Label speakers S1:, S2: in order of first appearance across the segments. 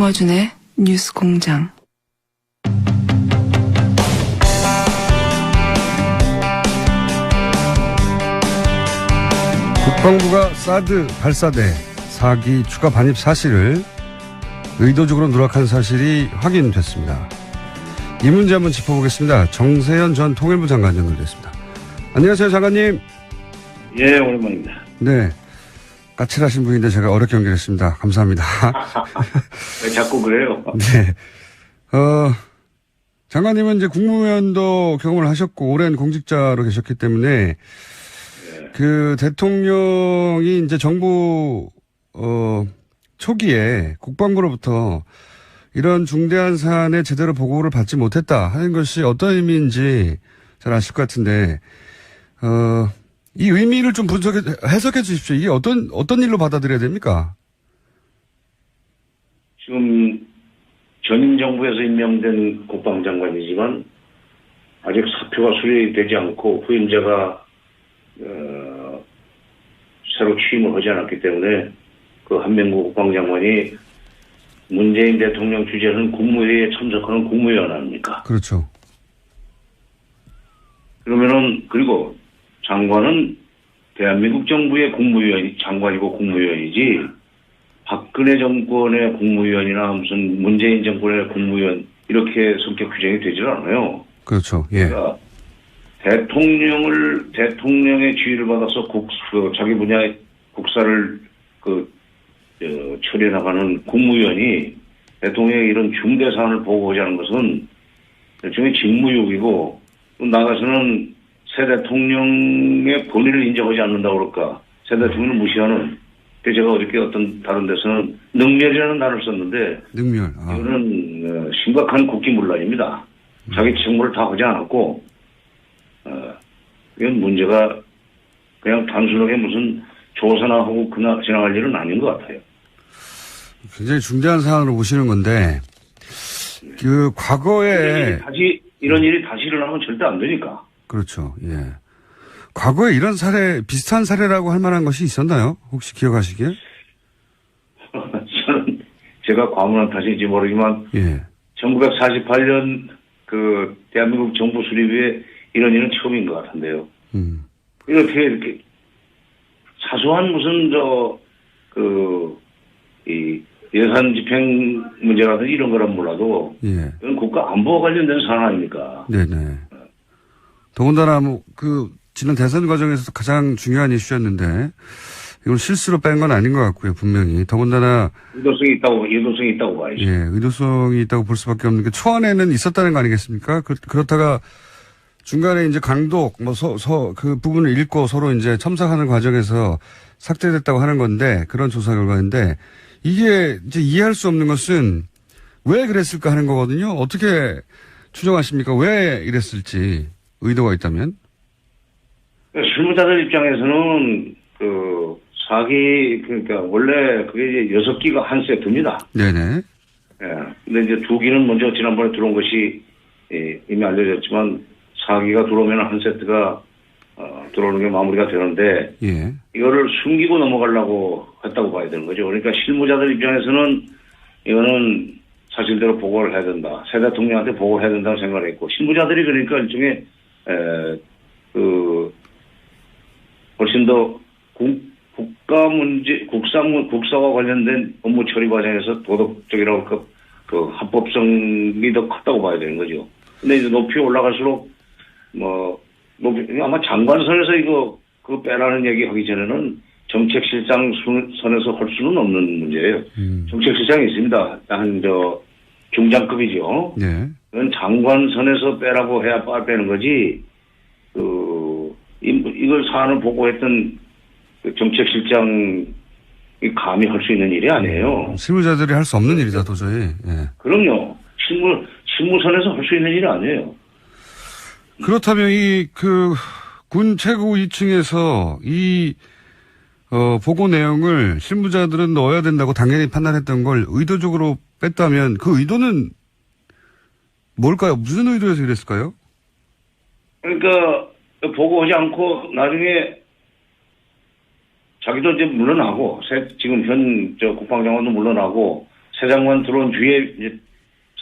S1: 김어준의 뉴스 공장.
S2: 국방부가 사드 발사대 4기 추가 반입 사실을 의도적으로 누락한 사실이 확인됐습니다. 이 문제 한번 짚어보겠습니다. 정세현 전 통일부 장관 연결됐습니다. 안녕하세요, 장관님.
S3: 예, 오랜만입니다.
S2: 네. 까칠하신 분인데 제가 어렵게 연결했습니다. 감사합니다.
S3: 왜 자꾸 그래요?
S2: 네. 장관님은 이제 국무위원도 경험을 하셨고, 오랜 공직자로 계셨기 때문에, 그 대통령이 이제 정부, 초기에 국방부로부터 이런 중대한 사안에 제대로 보고를 받지 못했다 하는 것이 어떤 의미인지 잘 아실 것 같은데, 이 의미를 좀 해석해 주십시오. 이게 어떤 일로 받아들여야 됩니까?
S3: 지금 전임 정부에서 임명된 국방장관이지만 아직 사표가 수리되지 않고 후임자가 새로 취임을 하지 않았기 때문에 그 한명구 국방장관이 문재인 대통령 주재하는 국무회의에 참석하는 국무위원 아닙니까?
S2: 그렇죠.
S3: 그러면은 그리고 장관은 대한민국 정부의 장관이고 국무위원이지 박근혜 정권의 국무위원이나 무슨 문재인 정권의 국무위원 이렇게 성격 규정이 되질 않아요.
S2: 그렇죠. 예.
S3: 그러니까 대통령의 지휘를 받아서 자기 분야의 국사를 처리해 나가는 국무위원이 대통령의 이런 중대 사안을 보고하지 않은 것은 일종의 직무유기고 나가서는 새 대통령의 본의를 인정하지 않는다고 그럴까. 새 대통령을 무시하는. 제가 어저께 어떤 다른 데서는 능멸이라는 단어를 썼는데.
S2: 능멸.
S3: 이거는 심각한 국기문란입니다. 자기 직무를 다 하지 않았고, 이건 문제가 그냥 단순하게 무슨 조사나 하고 지나갈 일은 아닌 것 같아요.
S2: 굉장히 중대한 사안으로 보시는 건데, 과거에.
S3: 이런 일이 다시 일어나면 절대 안 되니까.
S2: 그렇죠. 예. 과거에 이런 비슷한 사례라고 할 만한 것이 있었나요? 혹시 기억하시기에?
S3: 저는 제가 과문한 탓인지 모르지만,
S2: 예.
S3: 1948년 대한민국 정부 수립에 이런 일은 처음인 것 같은데요. 이렇게 사소한 무슨 예산 집행 문제라든지 이런 거란 몰라도,
S2: 예.
S3: 이건 국가 안보와 관련된 사안 아닙니까?
S2: 네네. 더군다나 지난 대선 과정에서도 가장 중요한 이슈였는데, 이걸 실수로 뺀 건 아닌 것 같고요, 분명히. 더군다나.
S3: 의도성이 있다고 봐야죠.
S2: 예, 의도성이 있다고 볼 수밖에 없는 게 초안에는 있었다는 거 아니겠습니까? 그렇다가 중간에 이제 강독, 그 부분을 읽고 서로 이제 첨삭하는 과정에서 삭제됐다고 하는 건데, 그런 조사 결과인데, 이게 이제 이해할 수 없는 것은 왜 그랬을까 하는 거거든요. 어떻게 추정하십니까? 왜 이랬을지, 의도가 있다면?
S3: 실무자들 입장에서는 그러니까 원래 그게 이제 6기가 한 세트입니다.
S2: 네네.
S3: 예. 근데 이제 2기는 먼저 지난번에 들어온 것이 이미 알려졌지만 4기가 들어오면 한 세트가 들어오는 게 마무리가 되는데,
S2: 예.
S3: 이거를 숨기고 넘어가려고 했다고 봐야 되는 거죠. 그러니까 실무자들 입장에서는 이거는 사실대로 보고를 해야 된다. 새 대통령한테 보고를 해야 된다고 생각을 했고, 실무자들이 그러니까 일종의 훨씬 더 국가 문제, 국사와 관련된 업무 처리 과정에서 도덕적이라고 할까, 합법성이 더 컸다고 봐야 되는 거죠. 근데 이제 높이 올라갈수록 아마 장관선에서 그거 빼라는 얘기 하기 전에는 정책실장 선에서 할 수는 없는 문제예요. 정책실장이 있습니다. 중장급이죠.
S2: 네.
S3: 그건 장관선에서 빼라고 해야 빼는 거지, 이걸 사안을 보고했던 정책실장이 감히 할 수 있는 일이 아니에요.
S2: 실무자들이 할 수 없는 일이다, 도저히. 예.
S3: 그럼요. 실무선에서 할 수 있는 일이 아니에요.
S2: 그렇다면 군 최고 2층에서 보고 내용을 실무자들은 넣어야 된다고 당연히 판단했던 걸 의도적으로 뺐다면 그 의도는 뭘까요? 무슨 의도에서 이랬을까요?
S3: 그러니까 보고하지 않고 나중에 자기도 이제 물러나고, 지금 국방장관도 물러나고 새 장관 들어온 뒤에 이제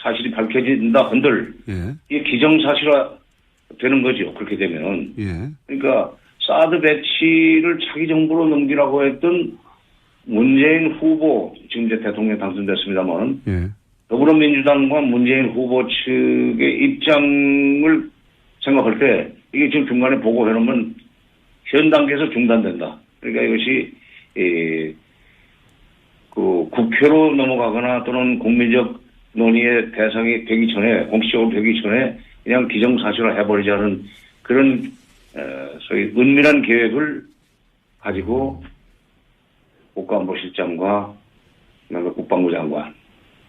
S3: 사실이 밝혀진다 한들
S2: 예.
S3: 이게 기정사실화 되는 거죠. 그렇게 되면.
S2: 예.
S3: 그러니까 사드 배치를 차기 정부로 넘기라고 했던 문재인 후보, 지금 이제 대통령 당선됐습니다만
S2: 예.
S3: 더불어민주당과 문재인 후보 측의 입장을 생각할 때 이게 지금 중간에 보고해놓으면 현 단계에서 중단된다. 그러니까 이것이 그 국회로 넘어가거나 또는 국민적 논의의 대상이 되기 전에 공식적으로 되기 전에 그냥 기정사실화 해버리자는 그런 소위 은밀한 계획을 가지고 국가안보실장과 그다음에 국방부 장관,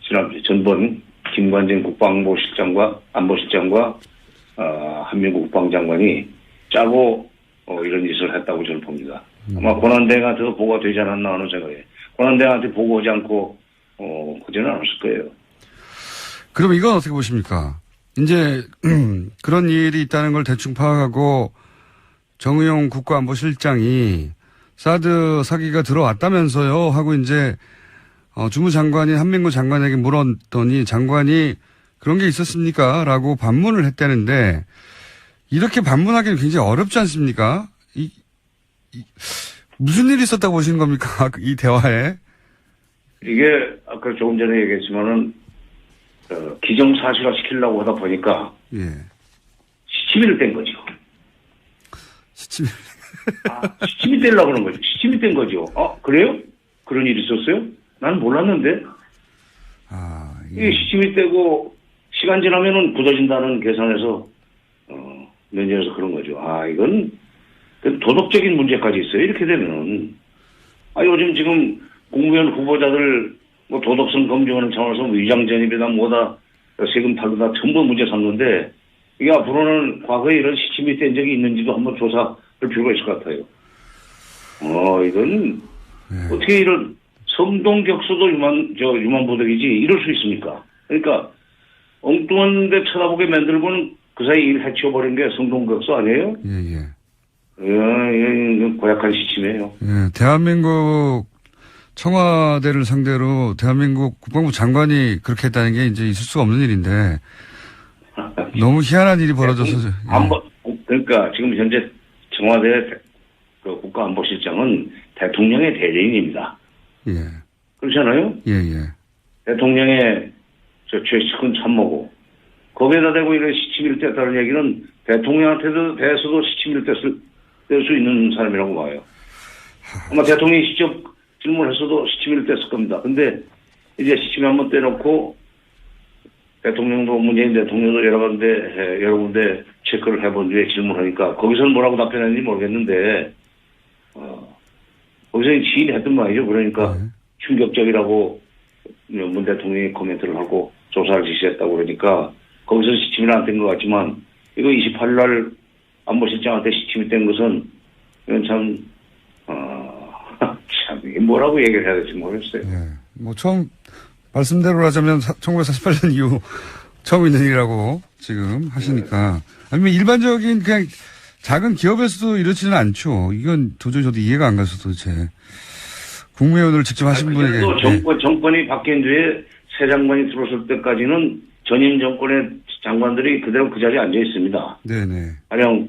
S3: 지난주 전번 김관진 국방부실장과 안보실장과 한민국 국방장관이 짜고 이런 짓을 했다고 저는 봅니다. 아마 권한대행한테도 보고가 되지 않았나 하는 생각에 권한대행한테 보고하지 않고 그지는 않았을 거예요.
S2: 그럼 이건 어떻게 보십니까? 이제 그런 일이 있다는 걸 대충 파악하고 정의용 국가안보실장이 사드 사기가 들어왔다면서요 하고 이제 주무장관인 한민구 장관에게 물었더니 장관이 그런 게 있었습니까? 라고 반문을 했다는데 이렇게 반문하기는 굉장히 어렵지 않습니까? 무슨 일이 있었다고 보시는 겁니까? 이 대화에.
S3: 이게 아까 조금 전에 얘기했지만은 기정사실화 시키려고 하다 보니까
S2: 예.
S3: 시치미를 뗀 거죠.
S2: 시치미.
S3: 시치미 떼려고 그러는 거죠. 시치미 뗀 거죠. 그래요? 그런 일이 있었어요? 난 몰랐는데.
S2: 예.
S3: 이게 시치미 떼고 시간 지나면은 굳어진다는 계산에서 면제해서 그런 거죠. 이건 도덕적인 문제까지 있어요. 이렇게 되면은 요즘 지금 국무위원 후보자들 뭐 도덕성 검증하는 차원에서 위장 전입이다 뭐다 세금 탈루다 전부 문제 삼는데 이게 앞으로는 과거에 이런 시침이 뗀 적이 있는지도 한번 조사할 필요가 있을 것 같아요. 이건 어떻게 이런 성동격수도 유만보덕이지 이럴 수 있습니까? 그러니까 엉뚱한 데 쳐다보게 만들고는 그 사이 일 해치워버린 게 성동격수 아니에요? 예, 고약한 시침이에요.
S2: 예, 대한민국 청와대를 상대로 대한민국 국방부 장관이 그렇게 했다는 게 이제 있을 수가 없는 일인데 너무 희한한 일이 벌어져서.
S3: 그러니까 지금 현재 청와대 국가안보실장은 대통령의 대리인입니다.
S2: 예.
S3: 그렇잖아요?
S2: 예.
S3: 대통령의 최측근 참모고 거기에다 대고 이런 시치미를 뗐다는 얘기는 대통령한테도 대해서도 시치미를 뗄 수 있는 사람이라고 봐요. 아마 대통령이 직접 질문했어도 시치미를 뗐을 겁니다. 근데 이제 시치미 한번 떼놓고 대통령도 문재인 대통령도 여러 군데 체크를 해본 뒤에 질문하니까 거기서는 뭐라고 답변했는지 모르겠는데 거기서 지인이 했던 말이죠. 그러니까 충격적이라고 문 대통령이 코멘트를 하고 조사를 지시했다고 그러니까 거기서 시침이 안 된 것 같지만 이거 28일 날 안보실장한테 시침이 된 것은 이건 참 이게 뭐라고 얘기를 해야 될지 모르겠어요.
S2: 뭐 처음 말씀대로 하자면 1948년 이후 처음 있는 일이라고 지금 하시니까 아니면 일반적인 그냥 작은 기업에서도 이렇지는 않죠. 이건 도저히 저도 이해가 안 가서 도대체 국무위원을 직접 하신 분에게.
S3: 또 정권이 바뀐 뒤에 새 장관이 들어설 때까지는 전임 정권의 장관들이 그대로 그 자리에 앉아 있습니다.
S2: 네네.
S3: 가령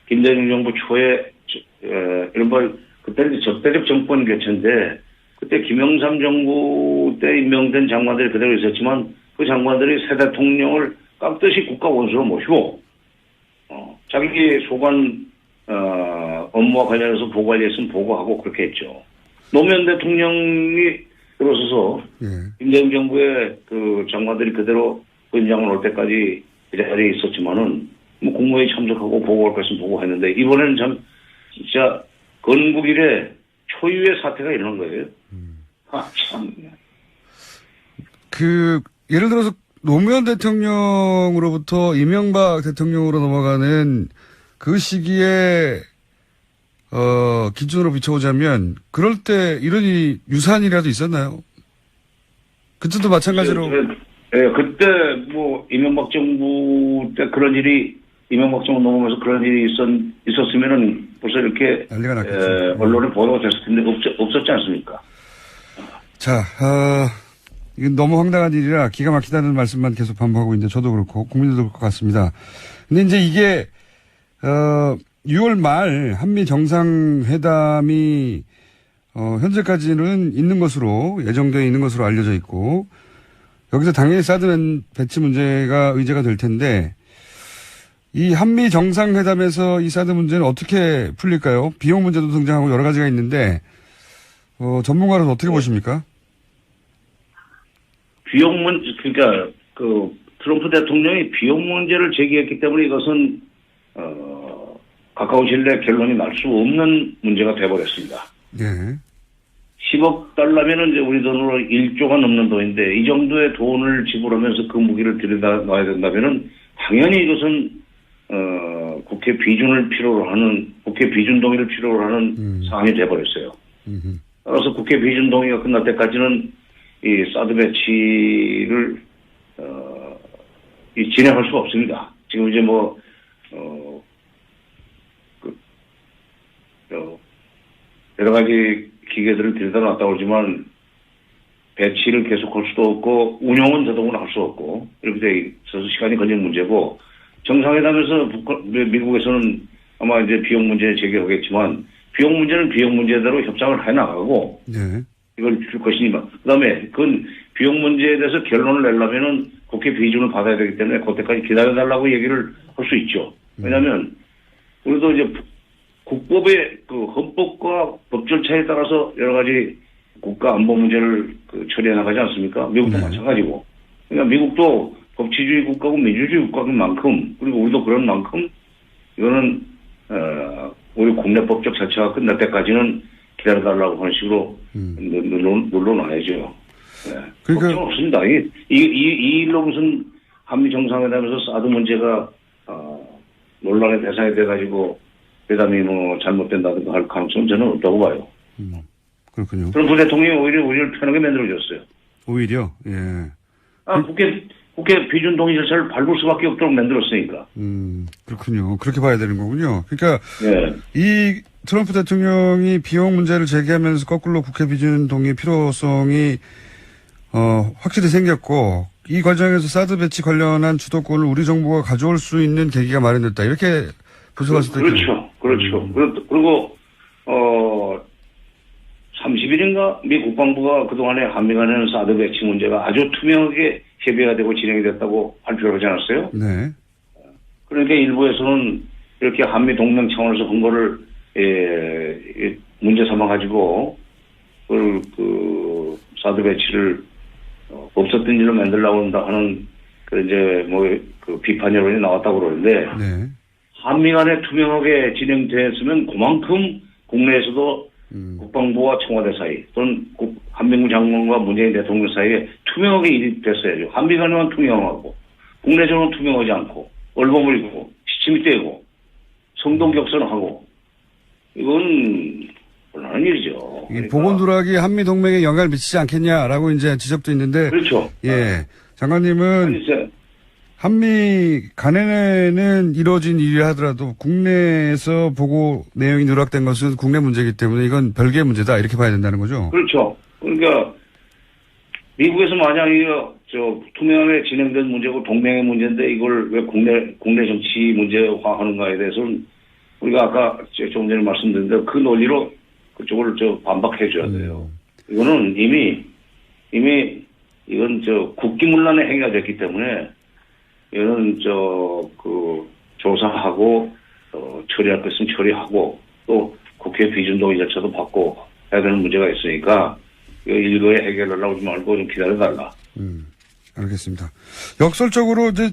S3: 김대중 정부 초에 이른바 그때는 적대적 정권 교체인데 그때 김영삼 정부 때 임명된 장관들이 그대로 있었지만 그 장관들이 새 대통령을 깍듯이 국가 원수로 모시고 자기 소관 업무와 관련해서 보고할 일 있으면 보고하고 그렇게 했죠. 노무현 대통령이 들어서서 김대중 정부의 그 장관들이 그대로 현장을 올 때까지 이 자리에 있었지만은 뭐 국무회의 참석하고 보고할 것 있으면 보고했는데 이번에는 참 진짜 건국 이래 초유의 사태가 일어난 거예요. 참.
S2: 예를 들어서 노무현 대통령으로부터 이명박 대통령으로 넘어가는 그 시기에 기준으로 비춰보자면 그럴 때 이런 일이 유사한 일이라도 있었나요? 그때도 마찬가지로.
S3: 네, 그때 뭐 이명박 정부 때 그런 일이 이명박 정부 넘어가면서 그런 일이 있었으면은 벌써 이렇게
S2: 난리가 났겠죠.
S3: 언론에 보도가 됐을 텐데 없었지 않습니까?
S2: 자, 이건 너무 황당한 일이라 기가 막히다는 말씀만 계속 반복하고 있는데 저도 그렇고 국민들도 그럴 것 같습니다. 근데 이제 이게 6월 말 한미 정상회담이 현재까지는 있는 것으로 예정되어 있는 것으로 알려져 있고 여기서 당연히 사드 배치 문제가 의제가 될 텐데 이 한미 정상회담에서 이 사드 문제는 어떻게 풀릴까요? 비용 문제도 등장하고 여러 가지가 있는데 전문가로서 어떻게 보십니까?
S3: 비용 문제, 그러니까 그 트럼프 대통령이 비용 문제를 제기했기 때문에 이것은 가까운 시일 내에 결론이 날 수 없는 문제가 돼버렸습니다.
S2: 예.
S3: 10억 달러면은 이제 우리 돈으로 1조가 넘는 돈인데 이 정도의 돈을 지불하면서 그 무기를 들여다 놔야 된다면은 당연히 이것은 국회 비준을 필요로 하는 국회 비준 동의를 필요로 하는 사안이 돼버렸어요. 따라서 국회 비준 동의가 끝날 때까지는 이 사드 배치를 진행할 수가 없습니다. 지금 이제 여러 가지 기계들을 들여다 놨다고 하지만 배치를 계속할 수도 없고 운영은 더더구나 할 수 없고 이렇게 돼 있어서 시간이 걸리는 문제고 정상회담에서 미국에서는 아마 이제 비용 문제 제기하겠지만 비용 문제는 비용 문제대로 협상을 해 나가고
S2: 네.
S3: 이걸 줄 것이니까 그다음에 그건 비용 문제에 대해서 결론을 내려면은 국회 비준을 받아야 되기 때문에 그때까지 기다려달라고 얘기를 할 수 있죠. 왜냐하면 우리도 이제 국법의 그 헌법과 법 절차에 따라서 여러 가지 국가 안보 문제를 처리해 나가지 않습니까? 미국도
S2: 네.
S3: 마찬가지고. 그러니까 미국도 법치주의 국가고 민주주의 국가인 만큼 그리고 우리도 그런 만큼 이거는 우리 국내법적 절차가 끝날 때까지는 기다려달라고 하는 식으로 눌러놔야죠. 네.
S2: 그러니까
S3: 걱정 없습니다. 이 일로 무슨 한미 정상회담에서 사드 문제가 논란의 대상이 돼가지고 회담이 잘못된다든가 할 가능성은 저는 없다고 봐요.
S2: 그렇군요.
S3: 트럼프 대통령이 오히려 우리를 편하게 만들어줬어요.
S2: 오히려 예.
S3: 국회 비준 동의 절차를 밟을 수밖에 없도록 만들었으니까.
S2: 그렇군요. 그렇게 봐야 되는 거군요. 그러니까
S3: 네.
S2: 이 트럼프 대통령이 비용 문제를 제기하면서 거꾸로 국회 비준 동의 필요성이 확실히 생겼고 이 과정에서 사드 배치 관련한 주도권을 우리 정부가 가져올 수 있는 계기가 마련됐다. 이렇게 분석할 수도 있겠네요.
S3: 그렇죠. 그리고 30일인가 미 국방부가 그동안에 한미 간에는 사드 배치 문제가 아주 투명하게 협의가 되고 진행이 됐다고 발표를 하지 않았어요?
S2: 네.
S3: 그러니까 일부에서는 이렇게 한미 동맹 차원에서 한 거를 문제 삼아가지고 그 사드 배치를 없었던 일로 만들려고 한다 하는 그 비판 여론이 나왔다고 그러는데
S2: 네.
S3: 한미 간에 투명하게 진행됐으면 그만큼 국내에서도 국방부와 청와대 사이 또는 한민구 장관과 문재인 대통령 사이에 투명하게 일이 됐어야죠. 한미 간에만 투명하고 국내적으로는 투명하지 않고 얼버무리고 시침이 떼고 성동격선하고 이건 곤란한 일이죠. 그러니까.
S2: 보건 누락이 한미 동맹에 영향을 미치지 않겠냐라고 이제 지적도 있는데.
S3: 그렇죠.
S2: 예. 장관님은 한미 간에는 이루어진 일이라 하더라도 국내에서 보고 내용이 누락된 것은 국내 문제이기 때문에 이건 별개의 문제다 이렇게 봐야 된다는 거죠.
S3: 그렇죠. 그러니까 미국에서 만약 투명하게 진행된 문제고 동맹의 문제인데 이걸 왜 국내 정치 문제화하는가에 대해서는 우리가 아까 조금 전에 말씀드린 대로 그 논리로 그쪽을 반박해 줘야 돼요. 이거는 이미 이건 국기문란의 행위가 됐기 때문에 이거는 조사하고 처리할 것 있으면 처리하고 또 국회 비준 동의 절차도 받고 해야 되는 문제가 있으니까 일거에 해결하려고 하지 말고 좀 기다려달라.
S2: 알겠습니다. 역설적으로 이제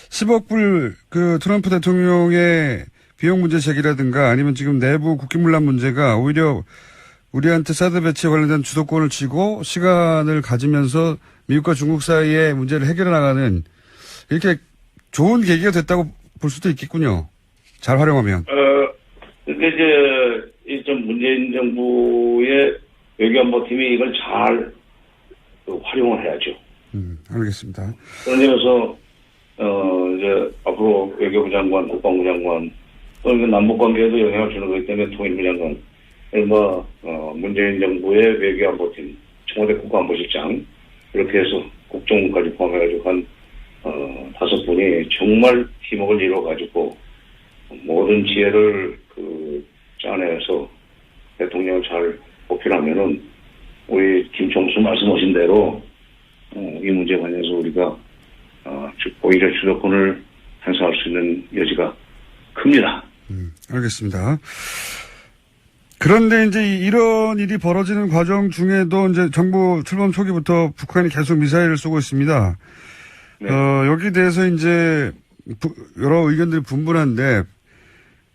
S2: 10억 불 그 트럼프 대통령의 비용 문제 제기라든가 아니면 지금 내부 국기문란 문제가 오히려 우리한테 사드 배치에 관련된 주도권을 쥐고 시간을 가지면서 미국과 중국 사이의 문제를 해결해 나가는 이렇게 좋은 계기가 됐다고 볼 수도 있겠군요. 잘 활용하면.
S3: 근데 이제 문재인 정부의 외교안보팀이 이걸 잘 활용을 해야죠.
S2: 알겠습니다.
S3: 그런 점에서 이제 앞으로 외교부 장관, 국방부 장관 또는 남북 관계에도 영향을 주는 거기 때문에 통일부 장관, 문재인 정부의 외교안보팀, 청와대 국가안보실장 이렇게 해서 국정원까지 포함해가지고 한 5분이 정말 팀웍을 이뤄가지고 모든 지혜를 짜내서 대통령을 잘 뽑히려면은 우리 김총수 말씀하신 대로 이 문제에 관해서 우리가 오히려 주도권을 행사할 수 있는 여지가 큽니다.
S2: 알겠습니다. 그런데 이제 이런 일이 벌어지는 과정 중에도 이제 정부 출범 초기부터 북한이 계속 미사일을 쏘고 있습니다.
S3: 네.
S2: 여기에 대해서 이제 여러 의견들이 분분한데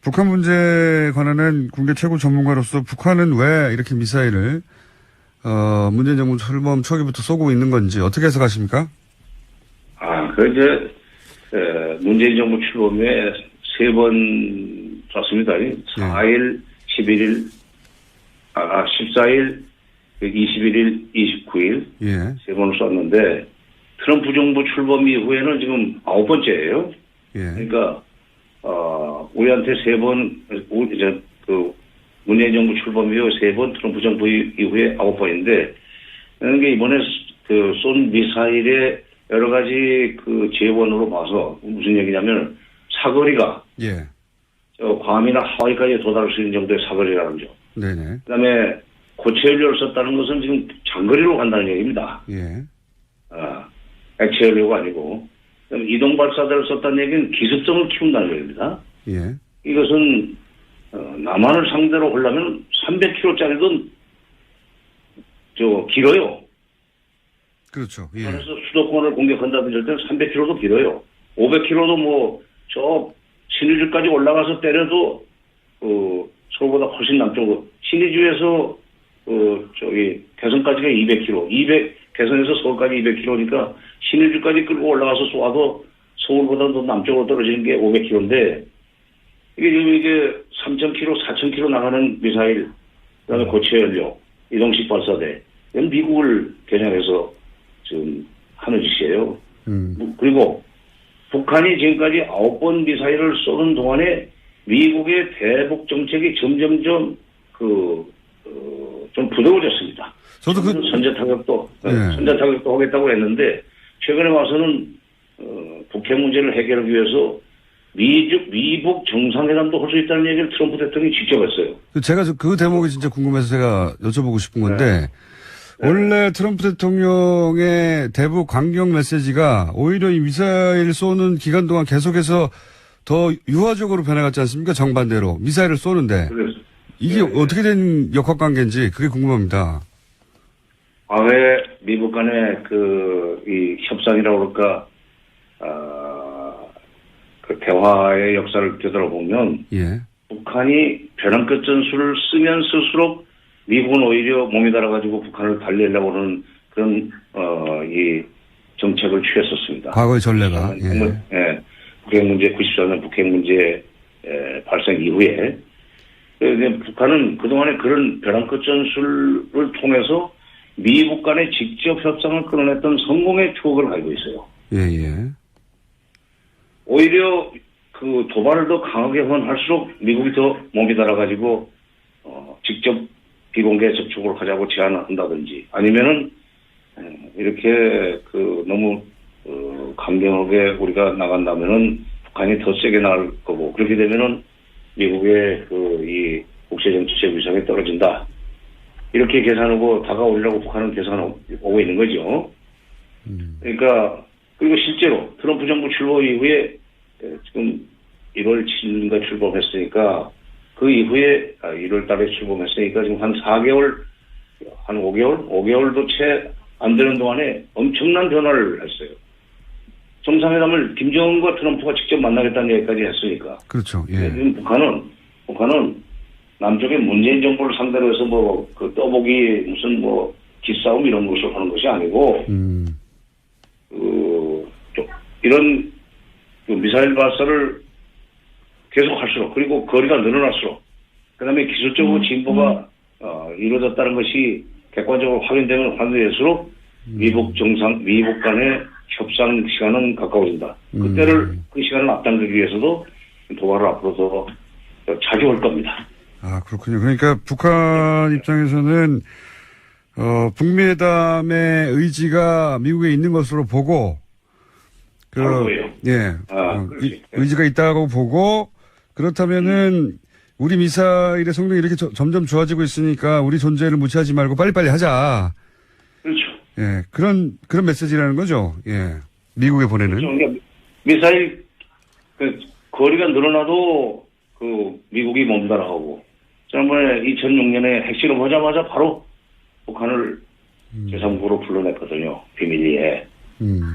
S2: 북한 문제에 관한 군계 최고 전문가로서 북한은 왜 이렇게 미사일을 문재인 정부 출범 초기부터 쏘고 있는 건지 어떻게 해석하십니까?
S3: 문재인 정부 출범에 3번 쐈습니다. 4일, 11일, 14일, 21일, 29일.
S2: 예.
S3: 3번을 쐈는데, 트럼프 정부 출범 이후에는 지금 9번째예요.
S2: 예.
S3: 그러니까, 우리한테 3번, 문재인 정부 출범 이후 3번, 트럼프 정부 이후에 9번인데, 그게 이번에 쏜 미사일의 여러 가지 재원으로 봐서 무슨 얘기냐면 사거리가
S2: 예.
S3: 괌이나 하와이까지 도달할 수 있는 정도의 사거리라는 거죠.
S2: 네네.
S3: 그다음에 고체 연료를 썼다는 것은 지금 장거리로 간다는 얘기입니다.
S2: 예.
S3: 액체 연료가 아니고 이동 발사대를 썼다는 얘기는 기습성을 키운다는 얘기입니다.
S2: 예.
S3: 이것은 남한을 상대로 하려면 300km짜리도 길어요.
S2: 그렇죠. 예.
S3: 그래서 수도권을 공격한다든지 할 때는 300km도 길어요. 500km도 신의주까지 올라가서 때려도 서울보다 훨씬 남쪽으로 신의주에서 개성까지가 200km, 개성에서 서울까지 200km니까 신의주까지 끌고 올라가서 쏘아도 서울보다 더 남쪽으로 떨어지는 게 500km인데 이게 지금 3,000km, 4,000km 나가는 미사일, 그다음에 고체 연료, 이동식 발사대, 이건 미국을 겨냥해서 지금 하는 짓이에요. 그리고 북한이 지금까지 9번 미사일을 쏘는 동안에 미국의 대북 정책이 점점점 좀 부드러워졌습니다.
S2: 저도
S3: 선제 타격도 하겠다고 했는데 최근에 와서는 북핵 문제를 해결하기 위해서 미북 정상회담도 할 수 있다는 얘기를 트럼프 대통령이 직접 했어요.
S2: 제가 그 대목이 진짜 궁금해서 제가 여쭤보고 싶은 건데
S3: 네.
S2: 원래 트럼프 대통령의 대북 강경 메시지가 오히려 이 미사일 쏘는 기간 동안 계속해서 더 유화적으로 변해갔지 않습니까? 정반대로 미사일을 쏘는데 이게 어떻게 된 역학관계인지 그게 궁금합니다.
S3: 과거에 미국 간의 이 협상이라고 그럴까 대화의 역사를 되돌아보면
S2: 예.
S3: 북한이 벼랑 끝 전술을 쓰면 쓸수록 미국은 오히려 몸이 달아가지고 북한을 달리려고 하는 그런 이 정책을 취했었습니다.
S2: 과거의 전례가.
S3: 예. 북핵 문제 94년 북핵 문제 발생 이후에 북한은 그동안에 그런 벼랑 끝 전술을 통해서 미국 간의 직접 협상을 끌어냈던 성공의 추억을 가지고 있어요.
S2: 예.
S3: 오히려 도발을 더 강하게 할수록 미국이 더 몸이 달아가지고 직접 비공개 접촉을 하자고 제안한다든지 아니면은 이렇게 너무 강경하게 우리가 나간다면은 북한이 더 세게 나갈 거고 그렇게 되면은 미국의 이 국제 정치적 위상이 떨어진다 이렇게 계산하고 다가오려고 북한은 계산하고 있는 거죠. 그러니까 그리고 실제로 트럼프 정부 출범 이후에 지금 1월 7일인가 출범했으니까 그 이후에 1월 달에 출범했으니까 지금 한 4개월, 한 5개월도 채 안 되는 동안에 엄청난 변화를 했어요. 정상회담을 김정은과 트럼프가 직접 만나겠다는 얘기까지 했으니까.
S2: 그렇죠. 예.
S3: 지금 북한은 남쪽의 문재인 정부를 상대로 해서 떠보기 무슨 기싸움 이런 것을 하는 것이 아니고, 이런 미사일 발사를 계속 할수록 그리고 거리가 늘어날수록 그다음에 기술적으로 진보가 이루어졌다는 것이 객관적으로 확인될수록 미국 간의 협상 시간은 가까워진다. 그 시간을 앞당기기 위해서도 도발을 앞으로 더 자주 할 겁니다.
S2: 그렇군요. 그러니까 북한 입장에서는 북미회담의 의지가 미국에 있는 것으로 보고, 예, 의지가 있다고 보고, 그렇다면은, 우리 미사일의 성능이 이렇게 점점 좋아지고 있으니까 우리 존재를 무시하지 말고 빨리빨리 하자.
S3: 그렇죠.
S2: 예, 그런 메시지라는 거죠. 예. 미국에 보내는.
S3: 그렇죠. 그러니까 미사일, 거리가 늘어나도 미국이 몸달아하고, 지난번에 2006년에 핵실험 하자마자 바로 북한을 제3국으로 불러냈거든요. 비밀리에.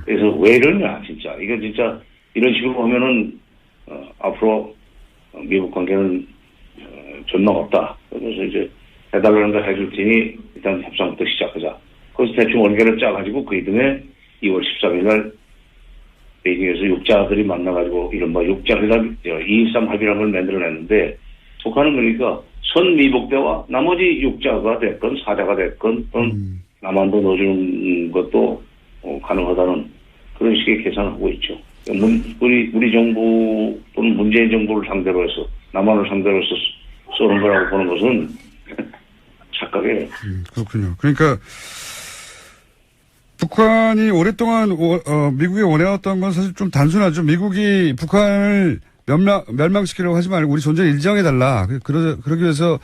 S3: 그래서 왜 이러냐, 진짜. 이거 진짜 이런 식으로 하면은, 앞으로 미국 관계는 전망 없다. 그래서 이제 해달라는 거 해줄 테니 일단 협상부터 시작하자. 그래서 대충 원계를 짜가지고 그 이듬해 2월 13일 날 베이징에서 육자들이 만나가지고 이른바 육자회담 2.13 합의라는 걸 만들어냈는데 북한은 그러니까 선미북대와 나머지 육자가 됐건 사자가 됐건 또는 남한도 넣어주는 것도 가능하다는 그런 식의 계산을 하고 있죠. 우리 정부 또는 문재인 정부를 상대로 해서 남한을 상대로 해서 쏘는 거라고 보는 것은 착각이에요.
S2: 그렇군요. 그러니까 북한이 오랫동안 미국이 원해왔던 건 사실 좀 단순하죠. 미국이 북한을 멸망시키려고 하지 말고 우리 존재를 인정해달라. 그러기 위해서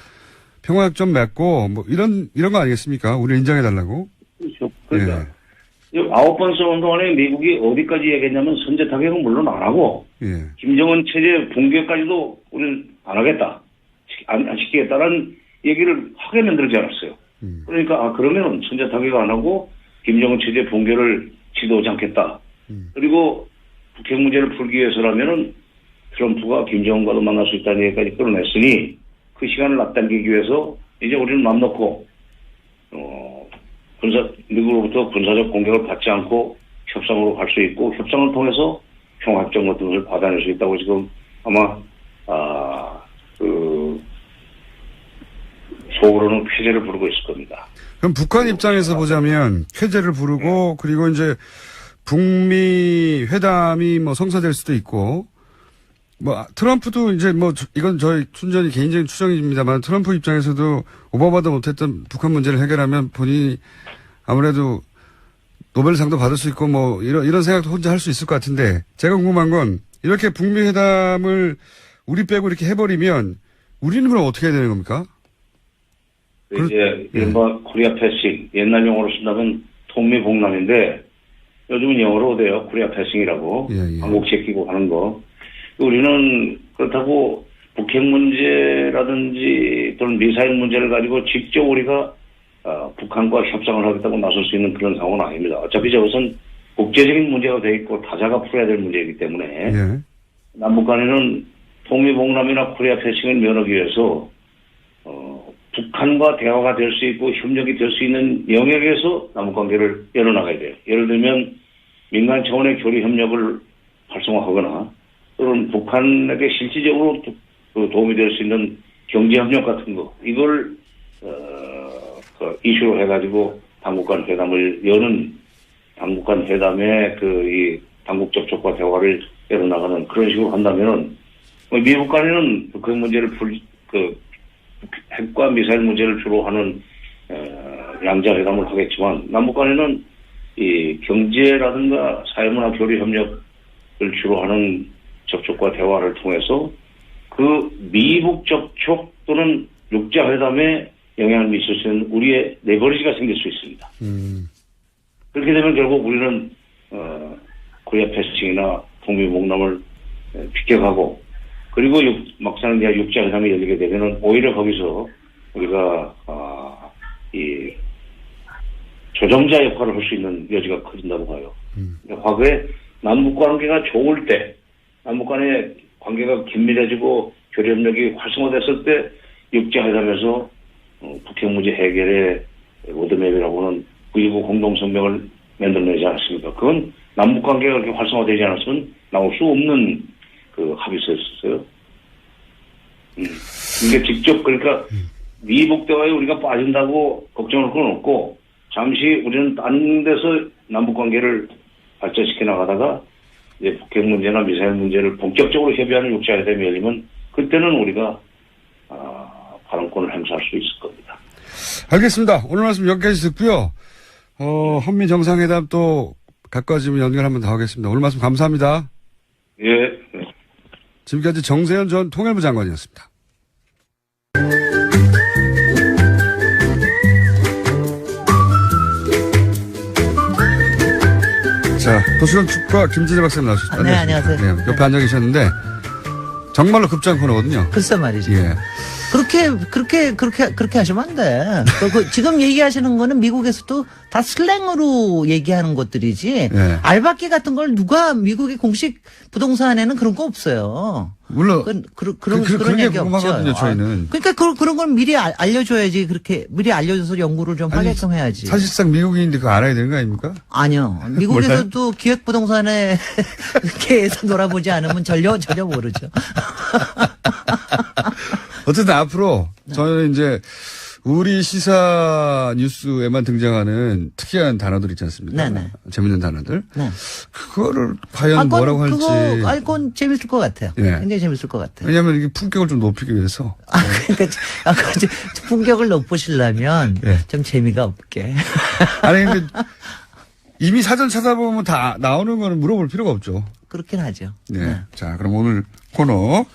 S2: 평화협정 맺고 뭐 이런 거 아니겠습니까? 우리를 인정해달라고.
S3: 그렇죠. 그러니까. 예. 9번 싸운 동안에 미국이 어디까지 얘기했냐면 선제 타격은 물론 안 하고
S2: 예.
S3: 김정은 체제 붕괴까지도 우리는 안 하겠다. 안 시키겠다라는 얘기를 하게 만들지 않았어요. 그러니까 그러면은 선제 타격 안 하고 김정은 체제 붕괴를 지도하지 않겠다. 그리고 북핵 문제를 풀기 위해서라면은 트럼프가 김정은과도 만날 수 있다는 얘기까지 끌어냈으니 그 시간을 앞당기기 위해서 이제 우리는 맘 놓고 미국으로부터 군사적 공격을 받지 않고 협상으로 갈 수 있고 협상을 통해서 평화협정 같은 것을 받아낼 수 있다고 지금 아마 속으로는 쾌재를 부르고 있을 겁니다.
S2: 그럼 북한 입장에서 보자면 쾌재를 부르고 그리고 이제 북미 회담이 뭐 성사될 수도 있고 뭐 트럼프도 이제 뭐 이건 저희 순전히 개인적인 추정입니다만 트럼프 입장에서도 오바마도 못했던 북한 문제를 해결하면 본인이 아무래도 노벨상도 받을 수 있고 뭐 이런 생각도 혼자 할 수 있을 것 같은데 제가 궁금한 건 이렇게 북미 회담을 우리 빼고 이렇게 해버리면 우리는 그럼 어떻게 해야 되는 겁니까?
S3: 이제 이른바 코리아 패싱 옛날 용어로 쓴다면 통미봉남인데 요즘은 영어로 돼요. 코리아 패싱이라고 한국 제끼고 하는 거. 우리는 그렇다고 북핵 문제라든지 또는 미사일 문제를 가지고 직접 우리가 북한과 협상을 하겠다고 나설 수 있는 그런 상황은 아닙니다. 어차피 저것은 국제적인 문제가 돼 있고 타자가 풀어야 될 문제이기 때문에 남북 간에는 통미봉남이나 코리아 패싱을 면하기 위해서 북한과 대화가 될 수 있고 협력이 될 수 있는 영역에서 남북관계를 열어나가야 돼요. 예를 들면 민간 차원의 교류 협력을 활성화하거나 또는 북한에게 실질적으로 도움이 될 수 있는 경제협력 같은 거 이걸 이슈로 해가지고 당국간 회담을 여는 당국간 회담의 이 당국 접촉과 대화를 열어나가는 그런 식으로 한다면은 미국 간에는 그 문제를 핵과 미사일 문제를 주로 하는 양자회담을 하겠지만 남북 간에는 이 경제라든가 사회문화 교류 협력을 주로 하는 접촉과 대화를 통해서 그 미북 접촉 또는 육자회담에 영향을 미칠 수 있는 우리의 레버리지가 생길 수 있습니다. 그렇게 되면 결국 우리는 코리아 패싱이나 통미봉남을 비껴가고 그리고 막상 이제 육자회담이 열리게 되면은 오히려 거기서 우리가 이 조정자 역할을 할 수 있는 여지가 커진다고 봐요. 과거에 남북 관계가 좋을 때, 남북 간의 관계가 긴밀해지고 교류협력이 활성화됐을 때 육자회담에서 북핵 문제 해결의 로드맵이라고 하는 9.19 공동성명을 만들어내지 않았습니까? 그건 남북 관계가 그렇게 활성화되지 않았으면 나올 수 없는 그 합의서였어요. 이게 직접 그러니까 미북 대화에 우리가 빠진다고 걱정할 건 없고 잠시 우리는 다른 데서 남북 관계를 발전시켜 나가다가 이제 북핵 문제나 미사일 문제를 본격적으로 협의하는 육자회담이 열리면 그때는 우리가 발언권을 행사할 수 있을 겁니다.
S2: 알겠습니다. 오늘 말씀 여기까지 듣고요. 한미 정상회담 또 가까워지면 연결 한번 더 하겠습니다. 오늘 말씀 감사합니다.
S3: 예.
S2: 지금까지 정세현 전 통일부 장관이었습니다. 자, 도시론 축과 김진애 박사님 나오셨습니다.
S4: 네, 안녕하세요.
S2: 네, 옆에 앉아 계셨는데 정말로 급장 코너거든요.
S4: 글쎄 말이지.
S2: 예.
S4: 그렇게 하시면 안 돼. 지금 얘기하시는 거는 미국에서도 다 슬랭으로 얘기하는 것들이지.
S2: 네.
S4: 알바끼 같은 걸 누가 미국의 공식 부동산에는 그런 거 없어요.
S2: 물론
S4: 그런
S2: 게
S4: 얘기
S2: 궁금하거든요,
S4: 없죠.
S2: 저희는.
S4: 그러니까 그런 걸 미리 알려줘야지. 그렇게 미리 알려줘서 연구를 좀 하게끔 해야지.
S2: 사실상 미국인인데 그거 알아야 되는 거 아닙니까?
S4: 아니요. 미국에서도 기획 부동산에 계에서 놀아보지 않으면 전혀 모르죠.
S2: 어쨌든 앞으로 저는 이제 우리 시사 뉴스에만 등장하는 특이한 단어들 있지 않습니까?
S4: 네네.
S2: 재밌는 단어들.
S4: 네.
S2: 그거를 과연 뭐라고 할지.
S4: 그건 재밌을 것 같아요.
S2: 예.
S4: 굉장히 재밌을 것 같아요.
S2: 왜냐하면 이게 품격을 좀 높이기 위해서.
S4: 그러니까 품격을 높이시려면
S2: 예.
S4: 좀 재미가 없게.
S2: 아니 근데 이미 사전 찾아보면 다 나오는 거는 물어볼 필요가 없죠.
S4: 그렇긴 하죠.
S2: 네.
S4: 네.
S2: 자, 그럼 오늘 코너.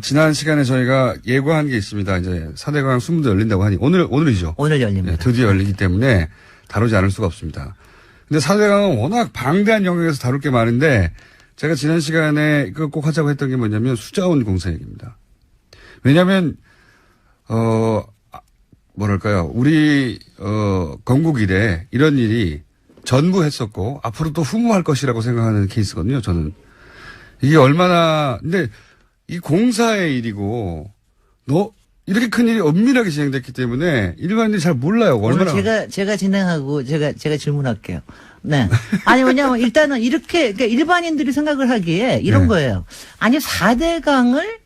S2: 지난 시간에 저희가 예고한 게 있습니다. 이제 4대강 수문도 열린다고 하니, 오늘이죠.
S4: 오늘 열립니다.
S2: 네, 드디어 열리기 때문에 다루지 않을 수가 없습니다. 근데 4대강은 워낙 방대한 영역에서 다룰 게 많은데, 제가 지난 시간에 그거 꼭 하자고 했던 게 뭐냐면 수자원 공사 얘기입니다. 왜냐면, 뭐랄까요. 우리, 건국 이래 이런 일이 전부 했었고, 앞으로 또 후무할 것이라고 생각하는 케이스거든요, 저는. 이게 얼마나, 근데, 이 공사의 일이고, 이렇게 큰 일이 엄밀하게 진행됐기 때문에 일반인들이 잘 몰라요. 얼마나.
S4: 오늘 제가 진행하고 제가 질문할게요. 네. 아니, 왜냐면 일단은 그러니까 일반인들이 생각을 하기에 이런
S2: 네.
S4: 거예요. 아니, 4대강을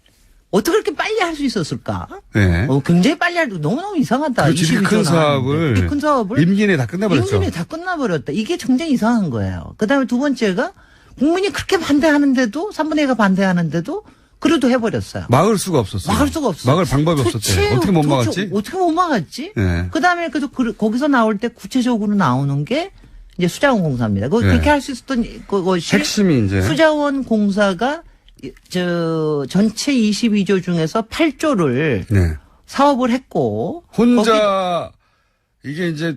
S4: 어떻게 그렇게 빨리 할 수 있었을까?
S2: 네.
S4: 굉장히 빨리 너무너무 이상하다.
S2: 그렇지, 이렇게 큰 사업을.
S4: 이렇게 큰 사업을.
S2: 임기 내에 다 끝나버렸죠.
S4: 임기 내에 다 끝나버렸다. 이게 굉장히 이상한 거예요. 그 다음에 두 번째가 국민이 그렇게 반대하는데도 3분의 2가 반대하는데도 그래도 해버렸어요.
S2: 막을 수가 없었어요. 막을 방법이 없었대. 어떻게 못 막았지?
S4: 어떻게 못 막았지?
S2: 네.
S4: 그 다음에 거기서 나올 때 구체적으로 나오는 게 이제 수자원 공사입니다.
S2: 네.
S4: 그렇게 할 수 있었던 것이
S2: 핵심이 이제.
S4: 수자원 공사가 전체 22조 중에서 8조를
S2: 네.
S4: 사업을 했고.
S2: 혼자, 이게 이제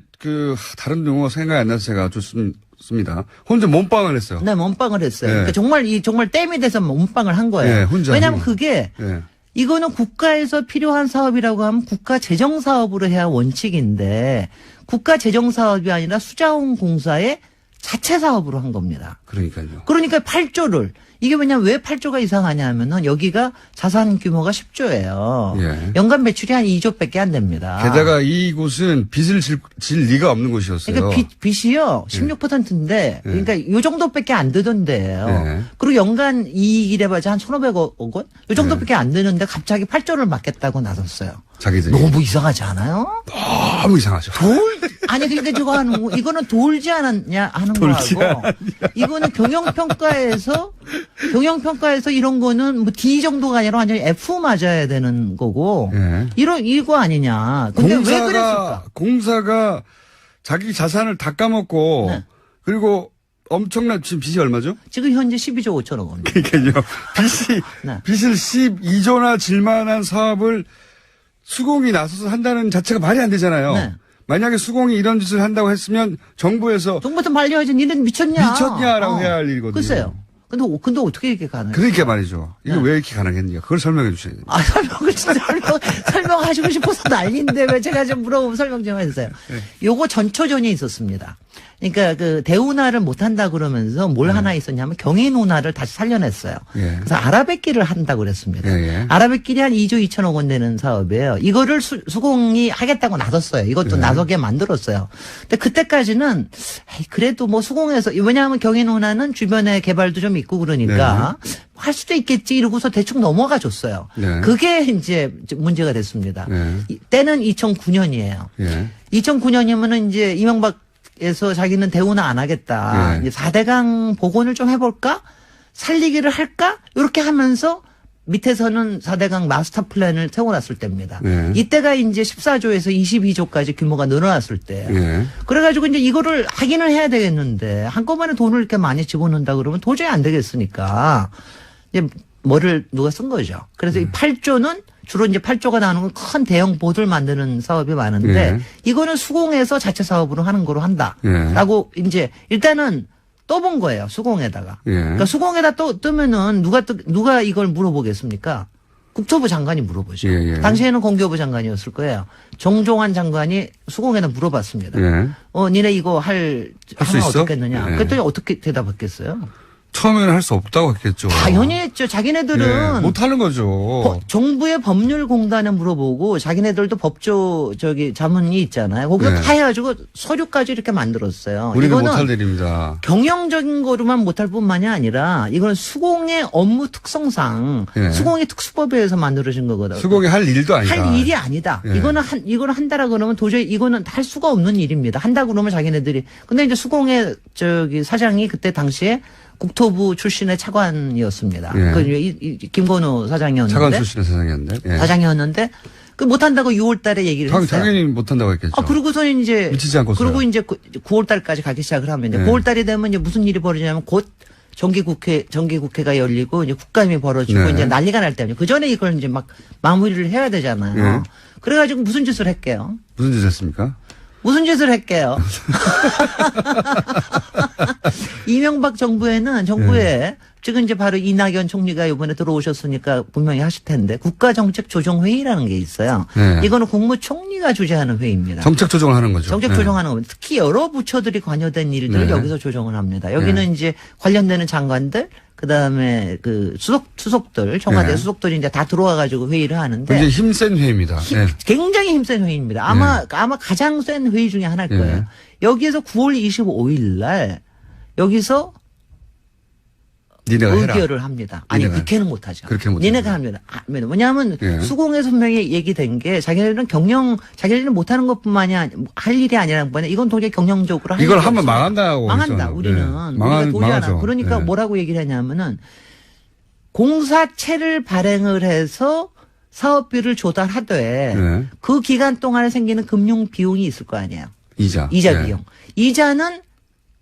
S2: 다른 용어가 생각이 안 나서 제가 좋습니다. 혼자 몸빵을 했어요.
S4: 네, 몸빵을 했어요.
S2: 네.
S4: 그러니까 정말 댐이 돼서 몸빵을 한 거예요.
S2: 네, 혼자.
S4: 왜냐하면 그게
S2: 네.
S4: 이거는 국가에서 필요한 사업이라고 하면 국가 재정 사업으로 해야 원칙인데 국가 재정 사업이 아니라 수자원 공사의 자체 사업으로 한 겁니다.
S2: 그러니까요.
S4: 그러니까 8조를 이게 왜 8조가 이상하냐 하면은 여기가 자산 규모가 10조예요.
S2: 예.
S4: 연간 매출이 한 2조밖에 안 됩니다.
S2: 게다가 이곳은 빚을 질 리가 없는 곳이었어요.
S4: 그러니까 빚이요 16%인데 그러니까 요 정도밖에 안 되던데요.
S2: 네.
S4: 그리고 연간 이익이래봐야 한 1,500억 원? 요 정도밖에 안 되는데 갑자기 8조를 맡겠다고 나섰어요.
S2: 자기들이.
S4: 너무 이상하지 않아요?
S2: 너무 이상하죠.
S4: 아니 그러니까 저거 하는 거 이거는 돌지 않았냐 하는 거하고 이거는 경영평가에서 이런 거는 뭐 D 정도가 아니라 완전히 F 맞아야 되는 거고
S2: 예.
S4: 이거 아니냐. 근데 왜 그랬을까?
S2: 공사가 자기 자산을 다 까먹고
S4: 네.
S2: 그리고 엄청난 지금 빚이 얼마죠?
S4: 지금 현재 12조 5천억 원입니다.
S2: 그러니까요.
S4: 네.
S2: 빚을 12조나 질 만한 사업을 수공이 나서서 한다는 자체가 말이 안 되잖아요.
S4: 네.
S2: 만약에 수공이 이런 짓을 한다고 했으면 정부에서
S4: 정부부터 말려야지. 니는 미쳤냐라고
S2: 해야 할 일이거든요.
S4: 글쎄요. 근데 어떻게 이렇게 가능해요?
S2: 그러니까 말이죠. 이게
S4: 네.
S2: 왜 이렇게 가능했는가. 그걸 설명해 주셔야 돼요.
S4: 설명을 진짜 설명하시고 싶어서 난리인데 왜 제가 좀 물어보면 설명 좀 해주세요.
S2: 네.
S4: 요거 전초전이 있었습니다. 그러니까 대운하를 못한다 그러면서 뭘 하나 있었냐면 경인운하를 다시 살려냈어요.
S2: 예.
S4: 그래서 아라뱃길을 한다고 그랬습니다.
S2: 예.
S4: 아라뱃길이 한 2조 2천억 원 되는 사업이에요. 이거를 수공이 하겠다고 나섰어요. 이것도
S2: 예.
S4: 나서게 만들었어요. 근데 그때까지는 그래도 뭐 수공에서 왜냐하면 경인운하는 주변에 개발도 좀 있고 그러니까 할 수도 있겠지 이러고서 대충 넘어가 줬어요.
S2: 네.
S4: 그게 이제 문제가 됐습니다.
S2: 네.
S4: 때는 2009년이에요.
S2: 예.
S4: 2009년이면은 이제 이명박에서 자기는 대우나 안 하겠다.
S2: 네.
S4: 이제 4대강 복원을 좀 해볼까? 살리기를 할까? 이렇게 하면서 밑에서는 4대강 마스터 플랜을 세워놨을 때입니다.
S2: 예.
S4: 이때가 이제 14조에서 22조까지 규모가 늘어났을 때.
S2: 예.
S4: 그래가지고 이제 이거를 하기는 해야 되겠는데 한꺼번에 돈을 이렇게 많이 집어넣는다 그러면 도저히 안 되겠으니까 이제 뭐를 누가 쓴 거죠. 그래서 이 8조는 주로 이제 8조가 나오는 건 큰 대형 보트를 만드는 사업이 많은데
S2: 예.
S4: 이거는 수공에서 자체 사업으로 하는 거로 한다라고 이제 일단은 떠본 거예요. 수공에다가.
S2: 예.
S4: 그러니까 수공에다 뜨면은 누가 이걸 물어보겠습니까? 국토부 장관이 물어보죠.
S2: 예, 예.
S4: 당시에는 공교부 장관이었을 거예요. 정종환 장관이 수공에다 물어봤습니다.
S2: 예.
S4: 니네 이거 하면
S2: 수 있어?
S4: 어떻겠느냐.
S2: 예.
S4: 그랬더니 어떻게 대답했겠어요?
S2: 처음에는 할 수 없다고 했겠죠.
S4: 당연히 했죠. 자기네들은
S2: 예. 못하는 거죠.
S4: 정부의 법률공단에 물어보고 자기네들도 법조 자문이 있잖아요. 거기서
S2: 네.
S4: 다 해가지고 서류까지 이렇게 만들었어요.
S2: 우리는
S4: 이거는
S2: 못할 일입니다.
S4: 경영적인 거로만 못할 뿐만이 아니라 이건 수공의 업무 특성상
S2: 예.
S4: 수공의 특수법에 의해서 만들어진 거거든요.
S2: 수공이 할 일도 아니다.
S4: 할 일이 아니다.
S2: 예.
S4: 이거는 한다라 그러면 도저히 이거는 할 수가 없는 일입니다. 한다 그러면 자기네들이. 근데 이제 수공의 사장이 그때 당시에 국토부 출신의 차관이었습니다.
S2: 예.
S4: 김건우 사장이었는데.
S2: 차관 출신의 사장이었는데. 예.
S4: 사장이었는데 그 못한다고 6월 달에 얘기를 했어요.
S2: 당연히 못한다고 했겠죠.
S4: 그러고서 이제.
S2: 미치지 않고서요.
S4: 그리고 이제 9월 달까지 가기 시작을 하면 이제
S2: 예.
S4: 9월 달이 되면 이제 무슨 일이 벌어지냐면 곧 정기국회가 열리고 이제 국감이 벌어지고
S2: 네.
S4: 이제 난리가 날 때문에 그 전에 이걸 이제 막 마무리를 해야 되잖아요.
S2: 예.
S4: 그래가지고 무슨 짓을 할게요?
S2: 무슨 짓 했습니까?
S4: 무슨 짓을 할게요? 이명박 정부에 지금 이제 바로 이낙연 총리가 이번에 들어오셨으니까 분명히 하실 텐데 국가정책조정회의라는 게 있어요.
S2: 네.
S4: 이거는 국무총리가 주재하는 회의입니다.
S2: 정책 조정을 하는 거죠.
S4: 정책
S2: 네.
S4: 조정하는 겁니다. 특히 여러 부처들이 관여된 일들을
S2: 네.
S4: 여기서 조정을 합니다. 여기는 이제 관련되는 장관들 그다음에 그 수석들 청와대
S2: 네.
S4: 수석들이 이제 다 들어와 가지고 회의를 하는데
S2: 굉장히 힘센 회의입니다. 네.
S4: 굉장히 힘센 회의입니다. 아마 가장 센 회의 중에 하나일
S2: 네.
S4: 거예요. 여기에서 9월 25일 날 여기서
S2: 니네가 해라.
S4: 의결을 합니다. 아니
S2: 니네가
S4: 그렇게는 못하죠.
S2: 그렇게 못하죠.
S4: 니네가 합니다. 왜냐하면
S2: 예.
S4: 수공의 선명히 얘기된 게 자기네들은 자기네들은 못하는 것뿐만이 할 일이 아니라는 거냐. 이건 도저히 경영적으로 할
S2: 이걸
S4: 일이
S2: 하면
S4: 없어요.
S2: 망한다고
S4: 망한다.
S2: 했잖아요.
S4: 우리는
S2: 예.
S4: 우리가 도저히 안
S2: 망하죠.
S4: 하. 그러니까
S2: 예.
S4: 뭐라고 얘기를 했냐면은 공사채를 발행을 해서 사업비를 조달하되
S2: 예.
S4: 그 기간 동안에 생기는 금융 비용이 있을 거 아니에요.
S2: 이자
S4: 이자 비용. 이자는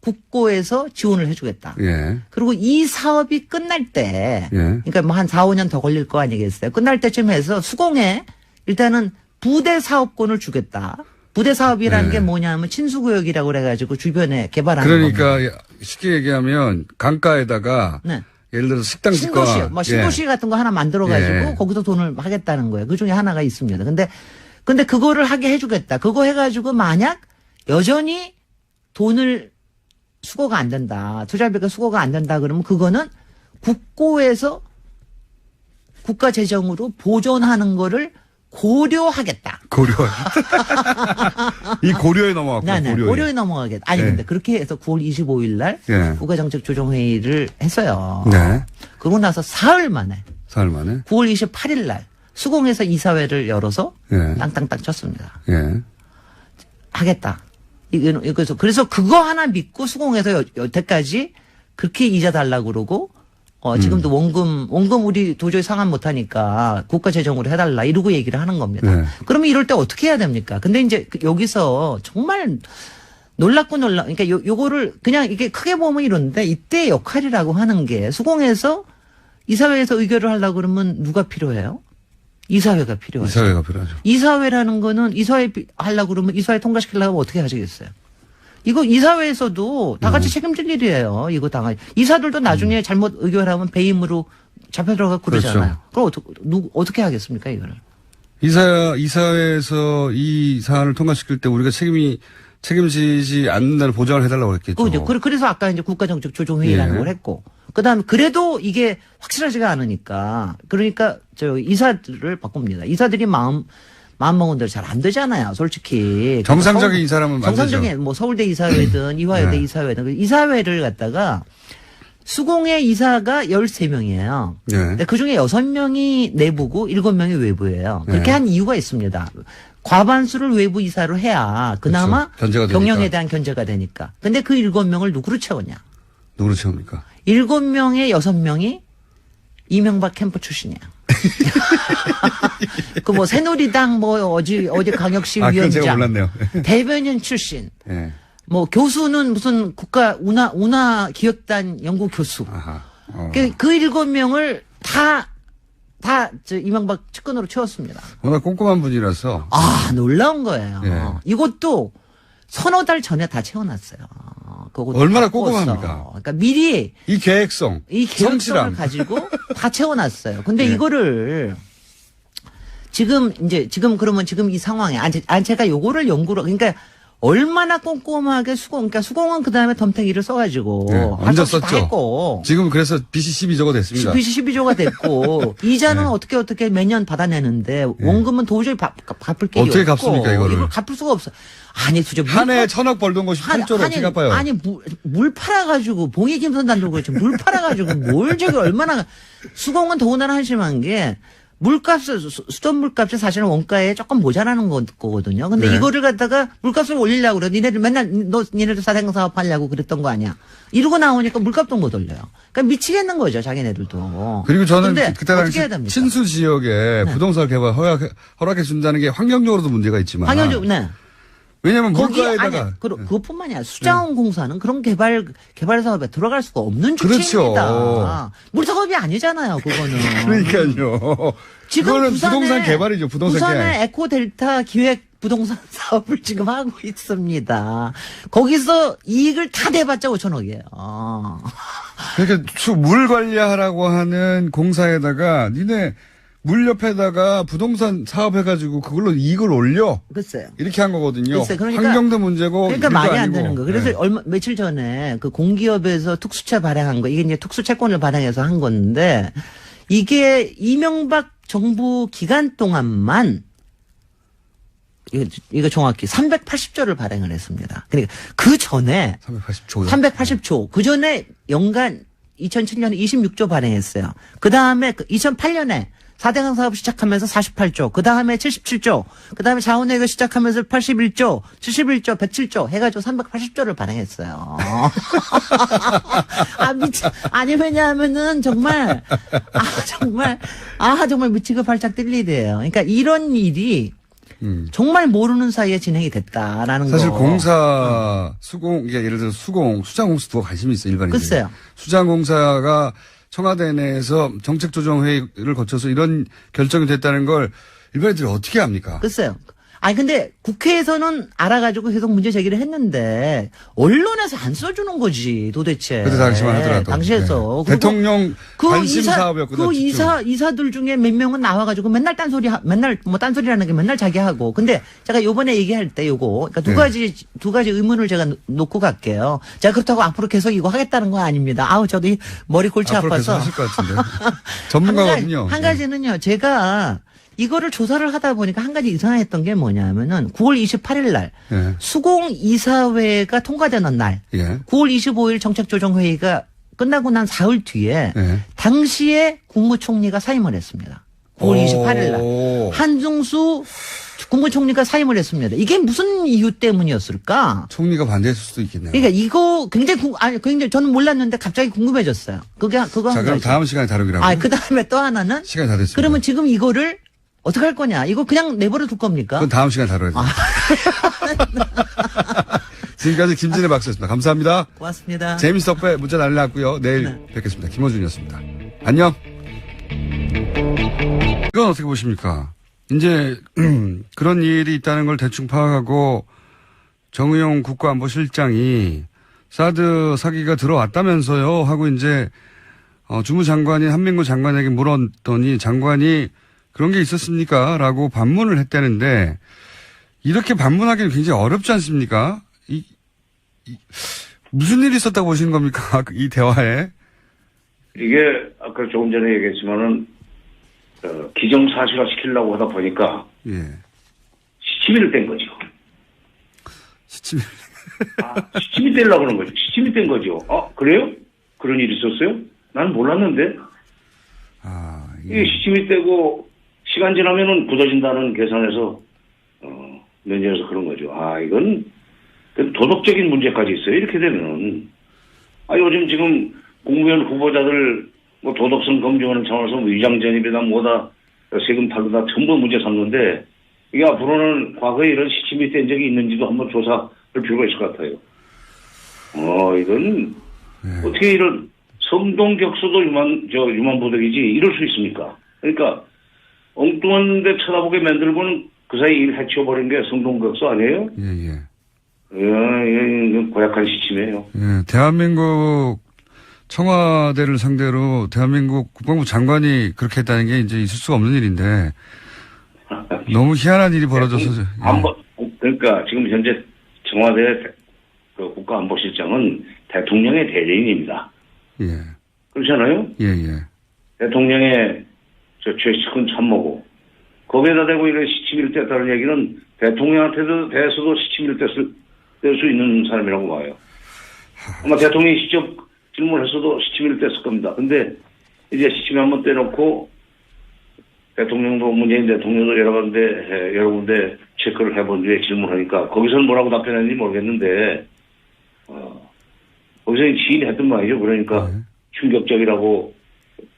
S4: 국고에서 지원을 해주겠다.
S2: 예.
S4: 그리고 이 사업이 끝날 때,
S2: 예.
S4: 그러니까 뭐 한 4, 5년 더 걸릴 거 아니겠어요? 끝날 때쯤 해서 수공에 일단은 부대 사업권을 주겠다. 부대 사업이라는
S2: 네.
S4: 게 뭐냐면 친수구역이라고 그래가지고 주변에 개발하는 겁니다.
S2: 그러니까 쉽게 얘기하면 강가에다가
S4: 네.
S2: 예를 들어서 식당 짓거나
S4: 신도시, 뭐 신도시 같은 거 하나 만들어가지고
S2: 예.
S4: 거기서 돈을 하겠다는 거예요. 그 중에 하나가 있습니다. 근데 그거를 하게 해주겠다. 그거 해가지고 만약 여전히 돈을 수거가 안 된다. 투자비가 수거가 안 된다 그러면 그거는 국고에서 국가 재정으로 보존하는 거를 고려하겠다.
S2: 고려. 이 고려에 넘어갔고
S4: 네, 고려에 넘어가겠다. 아니
S2: 네.
S4: 근데 그렇게 해서 9월 25일 날
S2: 예.
S4: 국가정책조정회의를 했어요.
S2: 네.
S4: 그러고 나서 사흘 만에
S2: 사흘 만에.
S4: 9월 28일 날 수공에서 이사회를 열어서
S2: 예.
S4: 땅땅땅 쳤습니다.
S2: 예.
S4: 하겠다. 그래서 그거 하나 믿고 수공에서 여태까지 그렇게 이자 달라고 그러고 지금도 원금 우리 도저히 상환 못하니까 국가 재정으로 해달라 이러고 얘기를 하는 겁니다.
S2: 네.
S4: 그러면 이럴 때 어떻게 해야 됩니까? 근데 이제 여기서 정말 그러니까 요거를 그냥 이게 크게 보면 이런데 이때 역할이라고 하는 게 수공에서 이사회에서 의결을 하려고 그러면 누가 필요해요? 이사회가 필요하죠.
S2: 이사회가 필요하죠.
S4: 이사회라는 거는 이사회 하려고 그러면 이사회 통과시키려고 하면 어떻게 하시겠어요? 이거 이사회에서도 다 같이 책임질 일이에요. 이거 이사들도 나중에 잘못 의결하면 배임으로 잡혀 들어가 그러잖아요.
S2: 그렇죠.
S4: 그럼 어떻게 하겠습니까, 이거를?
S2: 이사회에서 이 사안을 통과시킬 때 우리가 책임지지 않는다는 보장을 해달라고 했겠죠.
S4: 그래서 아까 이제 국가정책조정회의라는
S2: 예.
S4: 걸 했고, 그다음 그래도 이게 확실하지가 않으니까, 그러니까 이사들을 바꿉니다. 이사들이 마음 먹은 대로 잘 안 되잖아요, 솔직히.
S2: 정상적인 이사라면 안 되죠.
S4: 정상적인 뭐 서울대 이사회든 이화여대
S2: 네.
S4: 이사회든 이사회를 갖다가 수공의 이사가 13명이에요.
S2: 네.
S4: 근데 그중에 6명이 내부고 7명이 외부예요. 그렇게
S2: 네.
S4: 한 이유가 있습니다. 과반수를 외부 이사로 해야 그나마
S2: 그렇죠. 견제가
S4: 경영에
S2: 되니까.
S4: 대한 견제가 되니까. 근데 그 7명을 누구로 채우냐?
S2: 누구로 채웁니까?
S4: 7명에 6명이 이명박 캠프 출신이야. 그 뭐 새누리당 뭐 어디 강역시
S2: 그건 제가
S4: 위원장,
S2: 몰랐네요.
S4: 대변인 출신.
S2: 예.
S4: 뭐 교수는 무슨 국가 운하 기획단 연구 교수.
S2: 아하.
S4: 그 7명을 다 저 이명박 측근으로 채웠습니다.
S2: 워낙 꼼꼼한 분이라서.
S4: 놀라운 거예요.
S2: 예.
S4: 이것도 서너 달 전에 다 채워놨어요. 그거
S2: 얼마나
S4: 다 꿨어.
S2: 꼼꼼합니까?
S4: 그러니까 미리
S2: 이 계획성,
S4: 이 계획성을
S2: 성실함.
S4: 가지고 다 채워놨어요. 근데
S2: 예.
S4: 이거를 지금 그러면 지금 이 상황에 제가 요거를 연구를 그러니까 얼마나 꼼꼼하게 그러니까 수공은 그 다음에 덤탱이를 써가지고
S2: 네,
S4: 할
S2: 얹어
S4: 수 없이 다
S2: 썼죠.
S4: 했고
S2: 지금 그래서 빚이 12조가 됐습니다.
S4: 빚이 12조가 됐고 이자는
S2: 네.
S4: 어떻게 매년 받아내는데 원금은 도저히 갚을 길이
S2: 어떻게
S4: 없고
S2: 갚습니까, 이걸
S4: 갚을 수가 없어. 아니 도대체
S2: 한 해에 1,000억 벌던 것이 8조를 어떻게 갚아요?
S4: 아니 물 팔아가지고 봉이 김선 단독 그렇죠. 물 팔아가지고 뭘 저기 얼마나 수공은 더군다나 한심한 게 수돗 물값이 사실은 원가에 조금 모자라는 거거든요. 근데
S2: 네.
S4: 이거를 갖다가 물값을 올리려고 그래. 니네들 맨날 니네들 사생 사업 하려고 그랬던 거 아니야. 이러고 나오니까 물값도 못 올려요. 그러니까 미치겠는 거죠, 자기네들도.
S2: 그리고 저는
S4: 근데
S2: 그때
S4: 어떻게
S2: 당시
S4: 해야 됩니까?
S2: 친수 지역에 부동산 개발 허락해 준다는 게 환경적으로도 문제가 있지만.
S4: 황현주, 네.
S2: 왜냐면
S4: 거기
S2: 물가에다가.
S4: 아니 그것뿐만이 아니라 수자원 공사는 그런 개발 사업에 들어갈 수가 없는 주체입니다.
S2: 그렇죠.
S4: 물 사업이 아니잖아요, 그거는.
S2: 그러니까요.
S4: 지금
S2: 그거는 부동산 개발이죠. 부동산 개발.
S4: 부산의 에코델타 기획 부동산 사업을 지금 하고 있습니다. 거기서 이익을 다 내봤자 5천억이에요.
S2: 그러니까 물 관리하라고 하는 공사에다가 니네 물 옆에다가 부동산 사업해가지고 그걸로 이익을 올려.
S4: 글쎄요.
S2: 이렇게 한 거거든요.
S4: 글쎄요. 그러니까-
S2: 환경도 문제고.
S4: 그러니까
S2: 일도
S4: 말이 안
S2: 아니고.
S4: 되는 거. 그래서
S2: 네.
S4: 며칠 전에 그 공기업에서 특수채 발행한 거, 이게 이제 특수채권을 발행해서 한 건데, 이게 이명박 정부 기간 동안만, 이거 정확히 380조를 발행을 했습니다. 그러니까 그 전에
S2: 380조.
S4: 380조. 그 전에 연간 2007년에 26조 발행했어요. 그 다음에 2008년에 4대강 사업 시작하면서 48조. 그 다음에 77조. 그 다음에 자원외교 시작하면서 81조, 71조, 107조 해가지고 380조를 발행했어요. 아니, 왜냐하면은 정말 미치고 발작 뛸 일이에요. 그러니까 이런 일이 정말 모르는 사이에 진행이 됐다라는 거.
S2: 사실 공사, 수공, 이게 예를 들어서 수장공사 더 관심이 있어요, 일반인들이.
S4: 글쎄요.
S2: 수장공사가 청와대 내에서 정책조정회의를 거쳐서 이런 결정이 됐다는 걸 일반인들이 어떻게 합니까?
S4: 글쎄요. 아니 근데 국회에서는 알아가지고 계속 문제 제기를 했는데 언론에서 안 써주는 거지 도대체.
S2: 그때 당시만 하더라도.
S4: 당시에서.
S2: 네. 대통령 관심 사업이었거든요.
S4: 그 이사들 중에 몇 명은 나와가지고 맨날 딴소리라는 게 맨날 자기 하고. 근데 제가 요번에 얘기할 때 요거 그러니까 두 가지 의문을 제가 놓고 갈게요. 제가 그렇다고 앞으로 계속 이거 하겠다는 거 아닙니다. 저도 이 머리 골치
S2: 앞으로
S4: 아파서.
S2: 계속 하실 것 같은데. 전문가거든요.
S4: 한 가지는요. 제가 이거를 조사를 하다 보니까 한 가지 이상했던 게 뭐냐면은 9월 28일 날
S2: 예.
S4: 수공 이사회가 통과되는 날
S2: 예.
S4: 9월 25일 정책조정회의가 끝나고 난 사흘 뒤에
S2: 예.
S4: 당시에 국무총리가 사임을 했습니다. 9월 28일 날 한중수 국무총리가 사임을 했습니다. 이게 무슨 이유 때문이었을까?
S2: 총리가 반대했을 수도 있겠네요.
S4: 그러니까 이거 굉장히 저는 몰랐는데 갑자기 궁금해졌어요. 그거
S2: 자,
S4: 한
S2: 그럼
S4: 가지.
S2: 다음 시간에 다루기로 하고.
S4: 그 다음에 또 하나는
S2: 시간이 다 됐습니다.
S4: 그러면 지금 이거를 어떻게 할 거냐? 이거 그냥 내버려 둘 겁니까?
S2: 그건 다음 시간에 다뤄야 돼요. 지금까지 김진애 박사였습니다. 감사합니다.
S4: 고맙습니다.
S2: 재미스 덕배 문자 난리 났고요. 내일 뵙겠습니다. 김호준이었습니다. 안녕. 이건 어떻게 보십니까? 이제 그런 일이 있다는 걸 대충 파악하고 정의용 국가안보실장이 사드 사기가 들어왔다면서요 하고 이제 주무장관인 한민구 장관에게 물었더니 장관이 그런 게 있었습니까? 라고 반문을 했다는데 이렇게 반문하기는 굉장히 어렵지 않습니까? 무슨 일이 있었다고 보시는 겁니까? 이 대화에.
S3: 이게 아까 조금 전에 얘기했지만은 기정사실화 시키려고 하다 보니까
S2: 예.
S3: 시치미를 뗀 거죠. 시치미 떼려고 하는 거죠. 시치미 뗀 거죠. 그래요? 그런 일이 있었어요? 난 몰랐는데. 이게 시치미 떼고 시간 지나면은 굳어진다는 계산에서 면제해서 그런 거죠. 이건 도덕적인 문제까지 있어요. 이렇게 되면 요즘 지금 국무위원 후보자들 뭐 도덕성 검증하는 차원에서 뭐 위장 전입이다 뭐다 세금 탈루다 전부 문제 삼는데 이게 앞으로는 과거에 이런 시침이 된 적이 있는지도 한번 조사할 필요가 있을 것 같아요. 이건 어떻게 이런 성동격수도 유만보덕이지 이럴 수 있습니까? 그러니까 엉뚱한 데 쳐다보게 만들고는 그 사이 일 해치워버린 게 성동격수 아니에요? 고약한 시침이에요.
S2: 대한민국 청와대를 상대로 대한민국 국방부 장관이 그렇게 했다는 게 이제 있을 수가 없는 일인데 너무 희한한 일이 벌어져서.
S3: 그러니까 지금 현재 청와대 그 국가안보실장은 대통령의 대리인입니다. 그렇잖아요? 대통령의 최측근 참모고 거기에다 대고 이런 시침을 뗐다는 얘기는 대통령한테도 대해서도 시침을 뗄 수 있는 사람이라고 봐요. 아마 대통령이 직접 질문했어도 시침을 뗐을 겁니다. 근데 이제 시침 한번 떼놓고 대통령도 문재인 대통령도 여러 군데 체크를 해본 뒤에 질문하니까 거기서는 뭐라고 답변했는지 모르겠는데 거기서 지인했던 말이죠. 그러니까 충격적이라고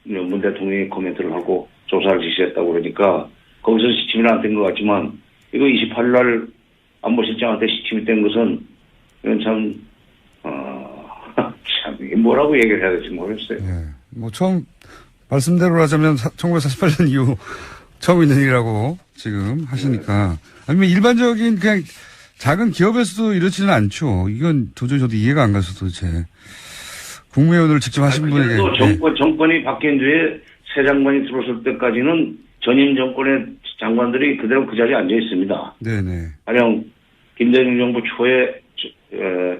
S3: 문 대통령이 코멘트를 하고 조사를 지시했다고 그러니까 거기서 시침이 안 된 것 같지만 이거 28일 날 안보실장한테 시침이 된 것은 이건 참 이게 뭐라고 얘기를 해야 될지 모르겠어요.
S2: 뭐 처음 말씀대로 하자면 1948년 이후 처음 있는 일이라고 지금 하시니까 아니면 일반적인 그냥 작은 기업에서도 이렇지는 않죠. 이건 도저히 저도 이해가 안 가서 도대체 국무위원을 직접 하신 분에게.
S3: 정권이 바뀐 뒤에 새 장관이 들어설 때까지는 전임 정권의 장관들이 그대로 그 자리에 앉아 있습니다. 가령 김대중 정부 초에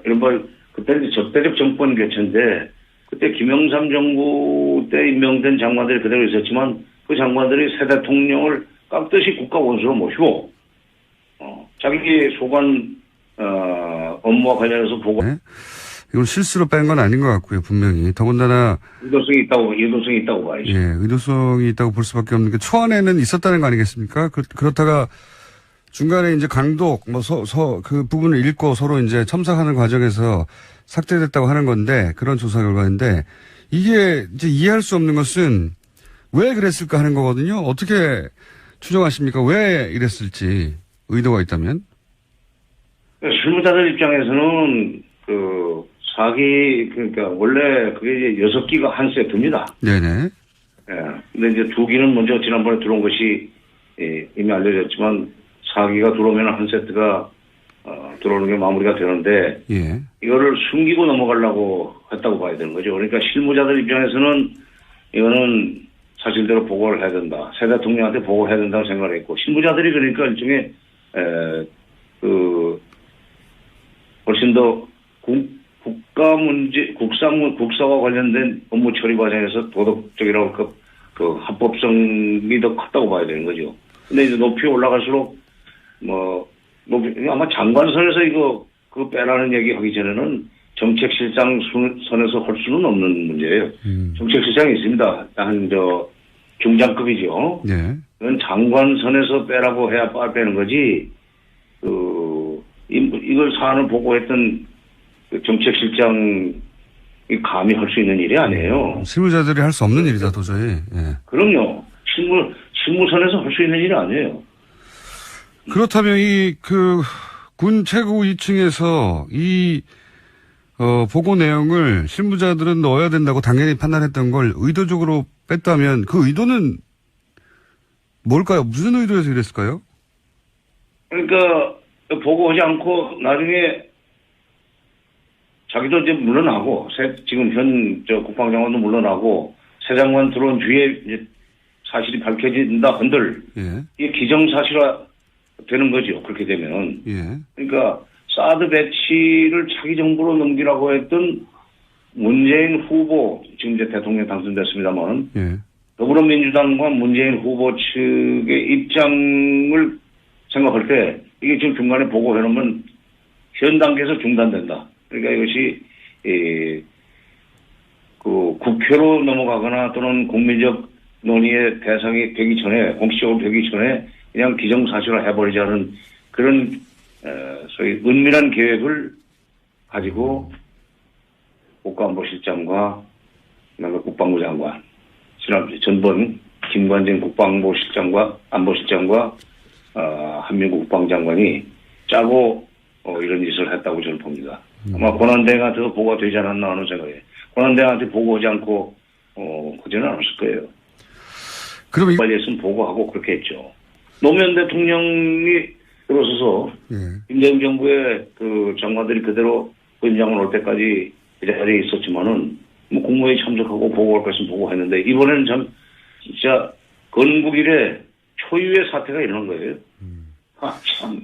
S3: 이른바 그때는 적대적 정권 교체인데 그때 김영삼 정부 때 임명된 장관들이 그대로 있었지만 그 장관들이 새 대통령을 깍듯이 국가 원수로 모시고 자기 소관 업무와 관련해서 보고
S2: 이건 실수로 뺀 건 아닌 것 같고요. 분명히 더군다나
S3: 의도성이 있다고 봐야죠.
S2: 의도성이 있다고 볼 수밖에 없는 게 초안에는 있었다는 거 아니겠습니까? 그렇다가 중간에 이제 강독 그 부분을 읽고 서로 이제 첨삭하는 과정에서 삭제됐다고 하는 건데 그런 조사 결과인데 이게 이제 이해할 수 없는 것은 왜 그랬을까 하는 거거든요. 어떻게 추정하십니까? 왜 이랬을지 의도가 있다면?
S3: 실무자들 입장에서는 사기 그러니까 원래 그게 이제 6기가 한 세트입니다. 근데 이제 2기는 먼저 지난번에 들어온 것이 이미 알려졌지만 4기가 들어오면 한 세트가 들어오는 게 마무리가 되는데 이거를 숨기고 넘어가려고 했다고 봐야 되는 거죠. 그러니까 실무자들 입장에서는 이거는 사실대로 보고를 해야 된다. 새 대통령한테 보고를 해야 된다고 생각을 했고 실무자들이 그러니까 일종의 훨씬 더 국가 문제, 국사와 관련된 업무 처리 과정에서 도덕적이라고 할까, 합법성이 더 컸다고 봐야 되는 거죠. 근데 이제 높이 올라갈수록, 아마 장관선에서 그거 빼라는 얘기 하기 전에는 정책실장 선에서 할 수는 없는 문제예요. 정책실장이 있습니다. 중장급이죠. 그건 장관선에서 빼라고 해야 빼는 거지, 이걸 사안을 보고했던 정책실장이 감히 할 수 있는 일이 아니에요.
S2: 실무자들이 할 수 없는 일이다, 도저히.
S3: 그럼요. 실무선에서 할 수 있는 일이 아니에요.
S2: 그렇다면 군 최고 2층에서 보고 내용을 실무자들은 넣어야 된다고 당연히 판단했던 걸 의도적으로 뺐다면 그 의도는 뭘까요? 무슨 의도에서 이랬을까요?
S3: 그러니까 보고하지 않고 나중에 자기도 이제 물러나고 지금 현 국방장관도 물러나고 새 장관 들어온 뒤에 이제 사실이 밝혀진다 한들 이게 기정사실화 되는 거죠. 그렇게 되면 그러니까 사드 배치를 차기 정부로 넘기라고 했던 문재인 후보 지금 이제 대통령 당선됐습니다만 더불어민주당과 문재인 후보 측의 입장을 생각할 때 이게 지금 중간에 보고해놓으면 현 단계에서 중단된다. 그러니까 이것이 국회로 넘어가거나 또는 국민적 논의의 대상이 되기 전에 공식적으로 되기 전에 그냥 기정사실화 해버리자는 그런 소위 은밀한 계획을 가지고 국가안보실장과 그다음에 국방부 장관 전번 김관진 국방부실장과 안보실장과 한민국 국방장관이 짜고 이런 짓을 했다고 저는 봅니다. 아마 권한대행한테도 보고가 되지 않았나 하는 생각에 권한대행한테 보고하지 않고 그러지는 않았을 거예요.
S2: 그럼
S3: 빨리 했으면 보고하고 그렇게 했죠. 노무현 대통령이 들어서서 김대중 정부의 그 장관들이 그대로 현장을 올 때까지 그 자리에 있었지만은 뭐 국무회의 참석하고 보고할 것은 보고했는데 이번에는 참 진짜 건국 이래 초유의 사태가 일어난 거예요. 참.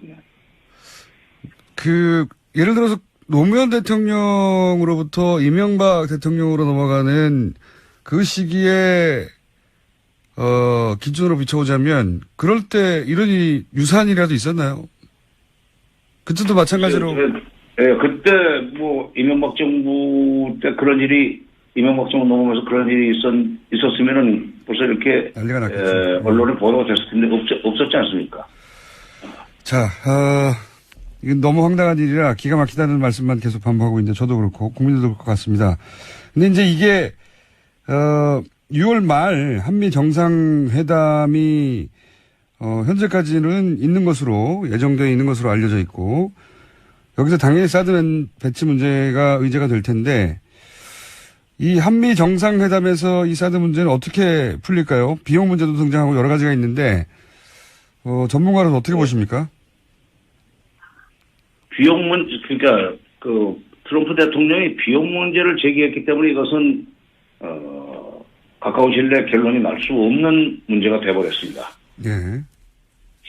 S2: 예를 들어서 노무현 대통령으로부터 이명박 대통령으로 넘어가는 그 시기에 기준으로 비춰보자면 그럴 때 이런 유사한 일이라도 있었나요? 그때도 마찬가지로.
S3: 네, 그때 뭐 이명박 정부 때 그런 일이 이명박 정부 넘어가면서 그런 일이 있었으면은 벌써 이렇게
S2: 난리가 났겠죠.
S3: 언론에 보도가 됐을 텐데 없었지 않습니까?
S2: 자, 이건 너무 황당한 일이라 기가 막히다는 말씀만 계속 반복하고 있는데 저도 그렇고 국민들도 그럴 것 같습니다. 근데 이제 이게 6월 말 한미 정상회담이 현재까지는 있는 것으로 예정되어 있는 것으로 알려져 있고 여기서 당연히 사드 배치 문제가 의제가 될 텐데 이 한미 정상회담에서 이 사드 문제는 어떻게 풀릴까요? 비용 문제도 등장하고 여러 가지가 있는데 전문가로서 어떻게 보십니까?
S3: 비용 문제 그러니까 그 트럼프 대통령이 비용 문제를 제기했기 때문에 이것은 가까운 시일 내에 결론이 날 수 없는 문제가 돼버렸습니다.
S2: 예.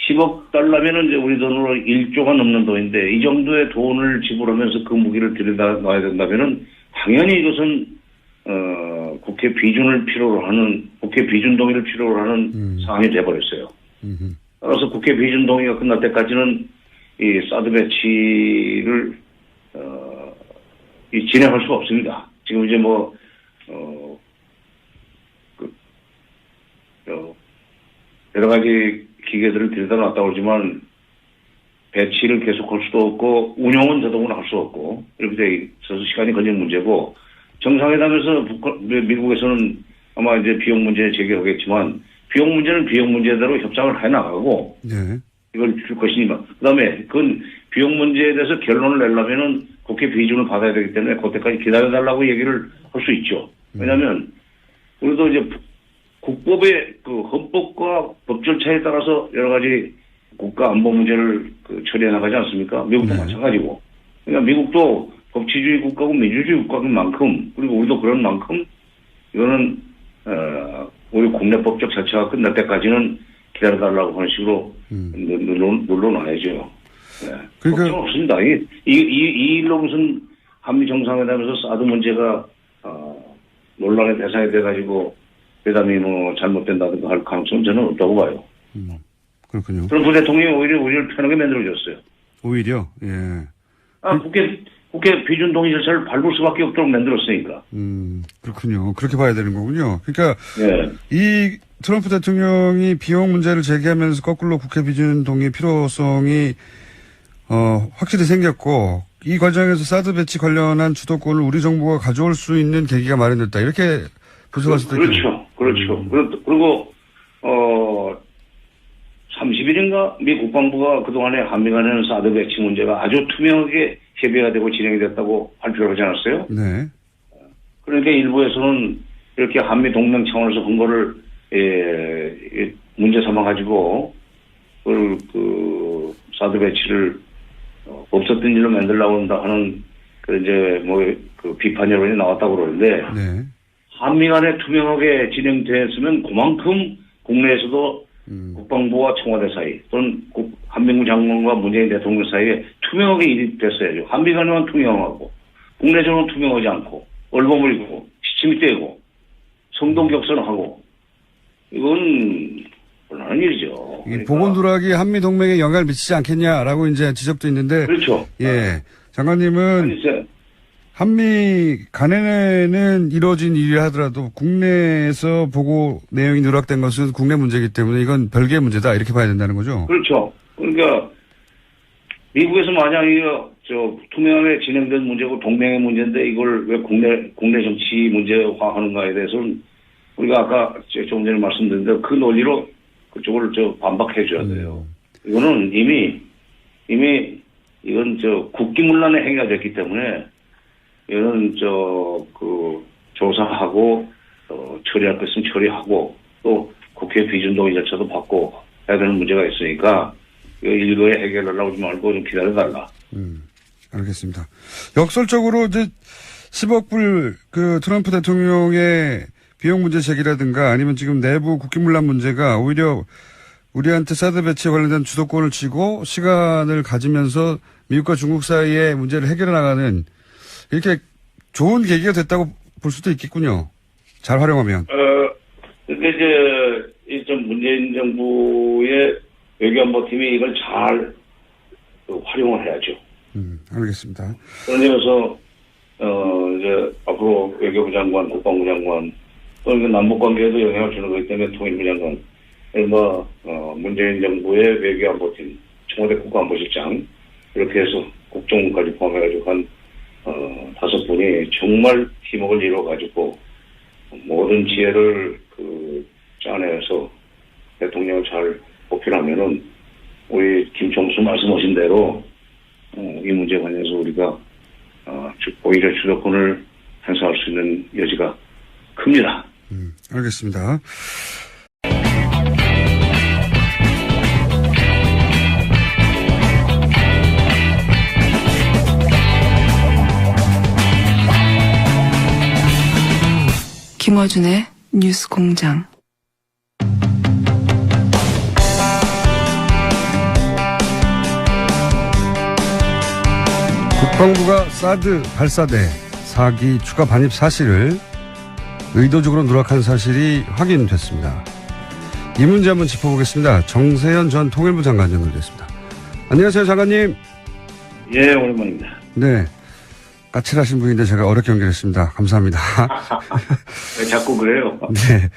S3: 10억 달러면은 이제 우리 돈으로 1조가 넘는 돈인데 이 정도의 돈을 지불하면서 그 무기를 들여다 놔야 된다면은 당연히 이것은 국회 비준 동의를 필요로 하는 사항이 돼버렸어요. 따라서 국회 비준 동의가 끝날 때까지는 이 사드 배치를 진행할 수가 없습니다. 지금 이제 여러 가지 기계들을 들여다 놨다고 그러지만 배치를 계속할 수도 없고 운영은 더더구나 할 수 없고 이렇게 돼 있어서 시간이 걸리는 문제고 정상회담에서 미국에서는 아마 이제 비용 문제 제기하겠지만 비용 문제는 비용 문제대로 협상을 해나가고
S2: 네.
S3: 이걸 줄 것이니만 그다음에 그건 비용 문제에 대해서 결론을 내려면은 국회 비준을 받아야 되기 때문에 그때까지 기다려달라고 얘기를 할 수 있죠. 왜냐하면 우리도 이제 국법의 그 헌법과 법 절차에 따라서 여러 가지 국가 안보 문제를 처리해 나가지 않습니까? 미국도 마찬가지고. 그러니까 미국도 법치주의 국가고 민주주의 국가인 만큼 그리고 우리도 그런 만큼 이거는 우리 국내법적 절차가 끝날 때까지는 기다려달라고 하는 식으로 눌러놔야죠. 네. 그러니까 걱정 없습니다. 이 일로 무슨 한미 정상회담에서 사드 문제가 논란의 대상이 돼가지고 회담이 잘못된다든가 할 가능성은 저는 없다고 봐요.
S2: 그렇군요.
S3: 트럼프 대통령이 오히려 우리를 편하게 만들어줬어요.
S2: 오히려? 예.
S3: 국회 비준 동의 절차를 밟을 수밖에 없도록 만들었으니까.
S2: 그렇군요. 그렇게 봐야 되는 거군요. 그러니까
S3: 네.
S2: 이 트럼프 대통령이 비용 문제를 제기하면서 거꾸로 국회 비준 동의 필요성이 확실히 생겼고 이 과정에서 사드 배치 관련한 주도권을 우리 정부가 가져올 수 있는 계기가 마련됐다. 이렇게 분석할 수도 있겠네요.
S3: 그렇죠. 그리고 30일인가 미 국방부가 그동안에 한미 간에는 사드 배치 문제가 아주 투명하게 협의가 되고 진행이 됐다고 발표를 하지 않았어요?
S2: 네.
S3: 그러니까 일부에서는 이렇게 한미 동맹 차원에서 한 거를 문제 삼아 가지고 그 사드 배치를 없었던 일로 만들려고 한다 하는 그 비판 여론이 나왔다고 그러는데
S2: 네.
S3: 한미 간에 투명하게 진행됐으면 그만큼 국내에서도 국방부와 청와대 사이 또는 한민구 장관과 문재인 대통령 사이에 투명하게 일이 됐어야죠. 한미 간에만 투명하고 국내적으로는 투명하지 않고 얼버무리고 시침이 떼고 성동격선하고 이건 곤란한 일이죠.
S2: 그러니까. 보건 누락이 한미 동맹에 영향을 미치지 않겠냐라고 이제 지적도 있는데.
S3: 그렇죠.
S2: 예, 장관님은 한미 간에는 이루어진 일이라 하더라도 국내에서 보고 내용이 누락된 것은 국내 문제이기 때문에 이건 별개의 문제다 이렇게 봐야 된다는 거죠.
S3: 그렇죠. 그러니까 미국에서 만약 이거 투명하게 진행된 문제고 동맹의 문제인데 이걸 왜 국내 정치 문제화하는가에 대해서는 우리가 아까 좀 전에 말씀드린 그 논리로 그쪽을 반박해 줘야 돼요. 이거는 이미 이건 국기문란의 행위가 됐기 때문에 이거는 조사하고 처리할 것 있으면 처리하고 또 국회 비준동의 절차도 받고 해야 되는 문제가 있으니까 일거에 해결을 하지 말고 좀 기다려달라.
S2: 알겠습니다. 역설적으로 이제 10억 불 그 트럼프 대통령의 비용 문제 제기라든가 아니면 지금 내부 국기문란 문제가 오히려 우리한테 사드 배치에 관련된 주도권을 쥐고 시간을 가지면서 미국과 중국 사이의 문제를 해결해 나가는 이렇게 좋은 계기가 됐다고 볼 수도 있겠군요. 잘 활용하면.
S3: 근데 이제 문재인 정부의 외교안보팀이 이걸 잘 활용을 해야죠.
S2: 알겠습니다.
S3: 그런 점에서 이제 앞으로 외교부 장관, 국방부 장관 또 남북 관계에도 영향을 주는 거기 때문에 통일부 장관, 문재인 정부의 외교안보팀, 청와대 국가안보실장 이렇게 해서 국정원까지 포함해가지고 한 5분이 정말 팀워크를 이뤄가지고 모든 지혜를 짜내서 대통령을 잘 보필하면은 우리 김총수 말씀하신 대로 이 문제에 관해서 우리가 오히려 주도권을 행사할 수 있는 여지가 큽니다.
S2: 알겠습니다.
S1: 김어준의 뉴스공장.
S2: 국방부가 사드 발사대 4기 추가 반입 사실을 의도적으로 누락한 사실이 확인됐습니다. 이 문제 한번 짚어보겠습니다. 정세현 전 통일부 장관 연결됐습니다. 안녕하세요, 장관님.
S3: 예, 오랜만입니다.
S2: 네. 까칠하신 분인데 제가 어렵게 연결했습니다. 감사합니다.
S3: 왜 자꾸 그래요?
S2: 네.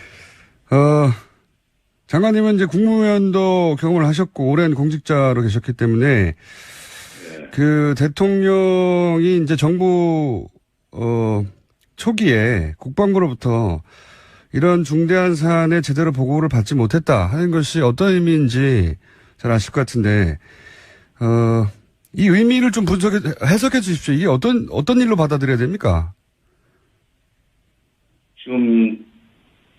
S2: 장관님은 이제 국무위원도 경험을 하셨고, 오랜 공직자로 계셨기 때문에, 그 대통령이 이제 정부, 초기에 국방부로부터 이런 중대한 사안에 제대로 보고를 받지 못했다 하는 것이 어떤 의미인지 잘 아실 것 같은데, 이 의미를 좀 해석해 주십시오. 이게 어떤 일로 받아들여야 됩니까?
S3: 지금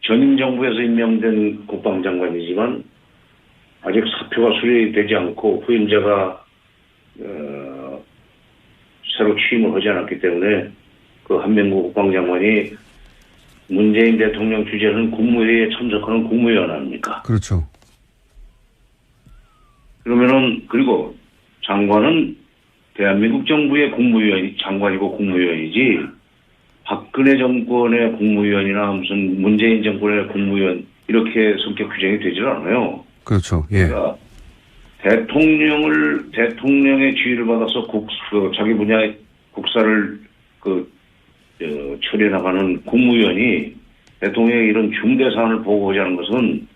S3: 전임 정부에서 임명된 국방장관이지만 아직 사표가 수리되지 않고 후임자가 새로 취임을 하지 않았기 때문에 그 한명구 국방장관이 문재인 대통령 주재하는 국무회의에 참석하는 국무위원 아닙니까?
S2: 그렇죠.
S3: 그리고 장관은 대한민국 정부의 장관이고 국무위원이지 박근혜 정권의 국무위원이나 무슨 문재인 정권의 국무위원 이렇게 성격 규정이 되질 않아요.
S2: 그렇죠. 예.
S3: 그러니까 대통령의 지휘를 받아서 자기 분야의 국사를 처리해 나가는 국무위원이 대통령의 이런 중대 사안을 보고하자는 것은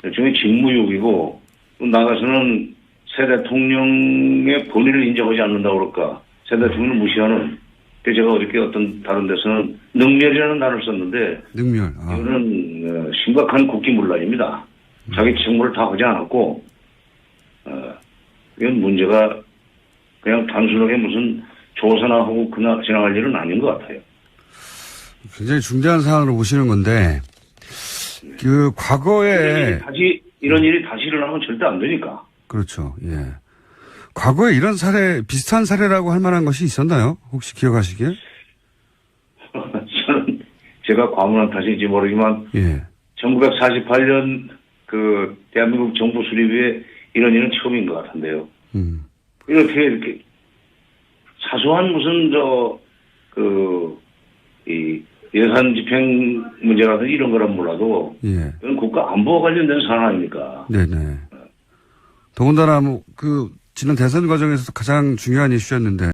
S3: 일종의 직무유기고 나가서는 새 대통령의 본의를 인정하지 않는다고 그럴까. 새 대통령을 무시하는. 제가 어저께 어떤 다른 데서는 능멸이라는 단어를 썼는데.
S2: 능멸.
S3: 이거는 심각한 국기문란입니다. 자기 직무를 다 하지 않았고 이건 문제가 그냥 단순하게 무슨 조사나 하고 그냥 지나갈 일은 아닌 것 같아요.
S2: 굉장히 중대한 사안으로 보시는 건데 과거에
S3: 이런 일이 다시 일어나면 절대 안 되니까.
S2: 그렇죠. 예. 과거에 이런 비슷한 사례라고 할 만한 것이 있었나요? 혹시 기억하시기에?
S3: 저는 제가 과문한 탓인지 모르지만,
S2: 예.
S3: 1948년 대한민국 정부 수립에 이런 일은 처음인 것 같은데요. 이렇게 사소한 무슨 이 예산 집행 문제라든지 이런 거란 몰라도,
S2: 예.
S3: 이건 국가 안보와 관련된 사안 아닙니까?
S2: 네네. 더군다나 지난 대선 과정에서도 가장 중요한 이슈였는데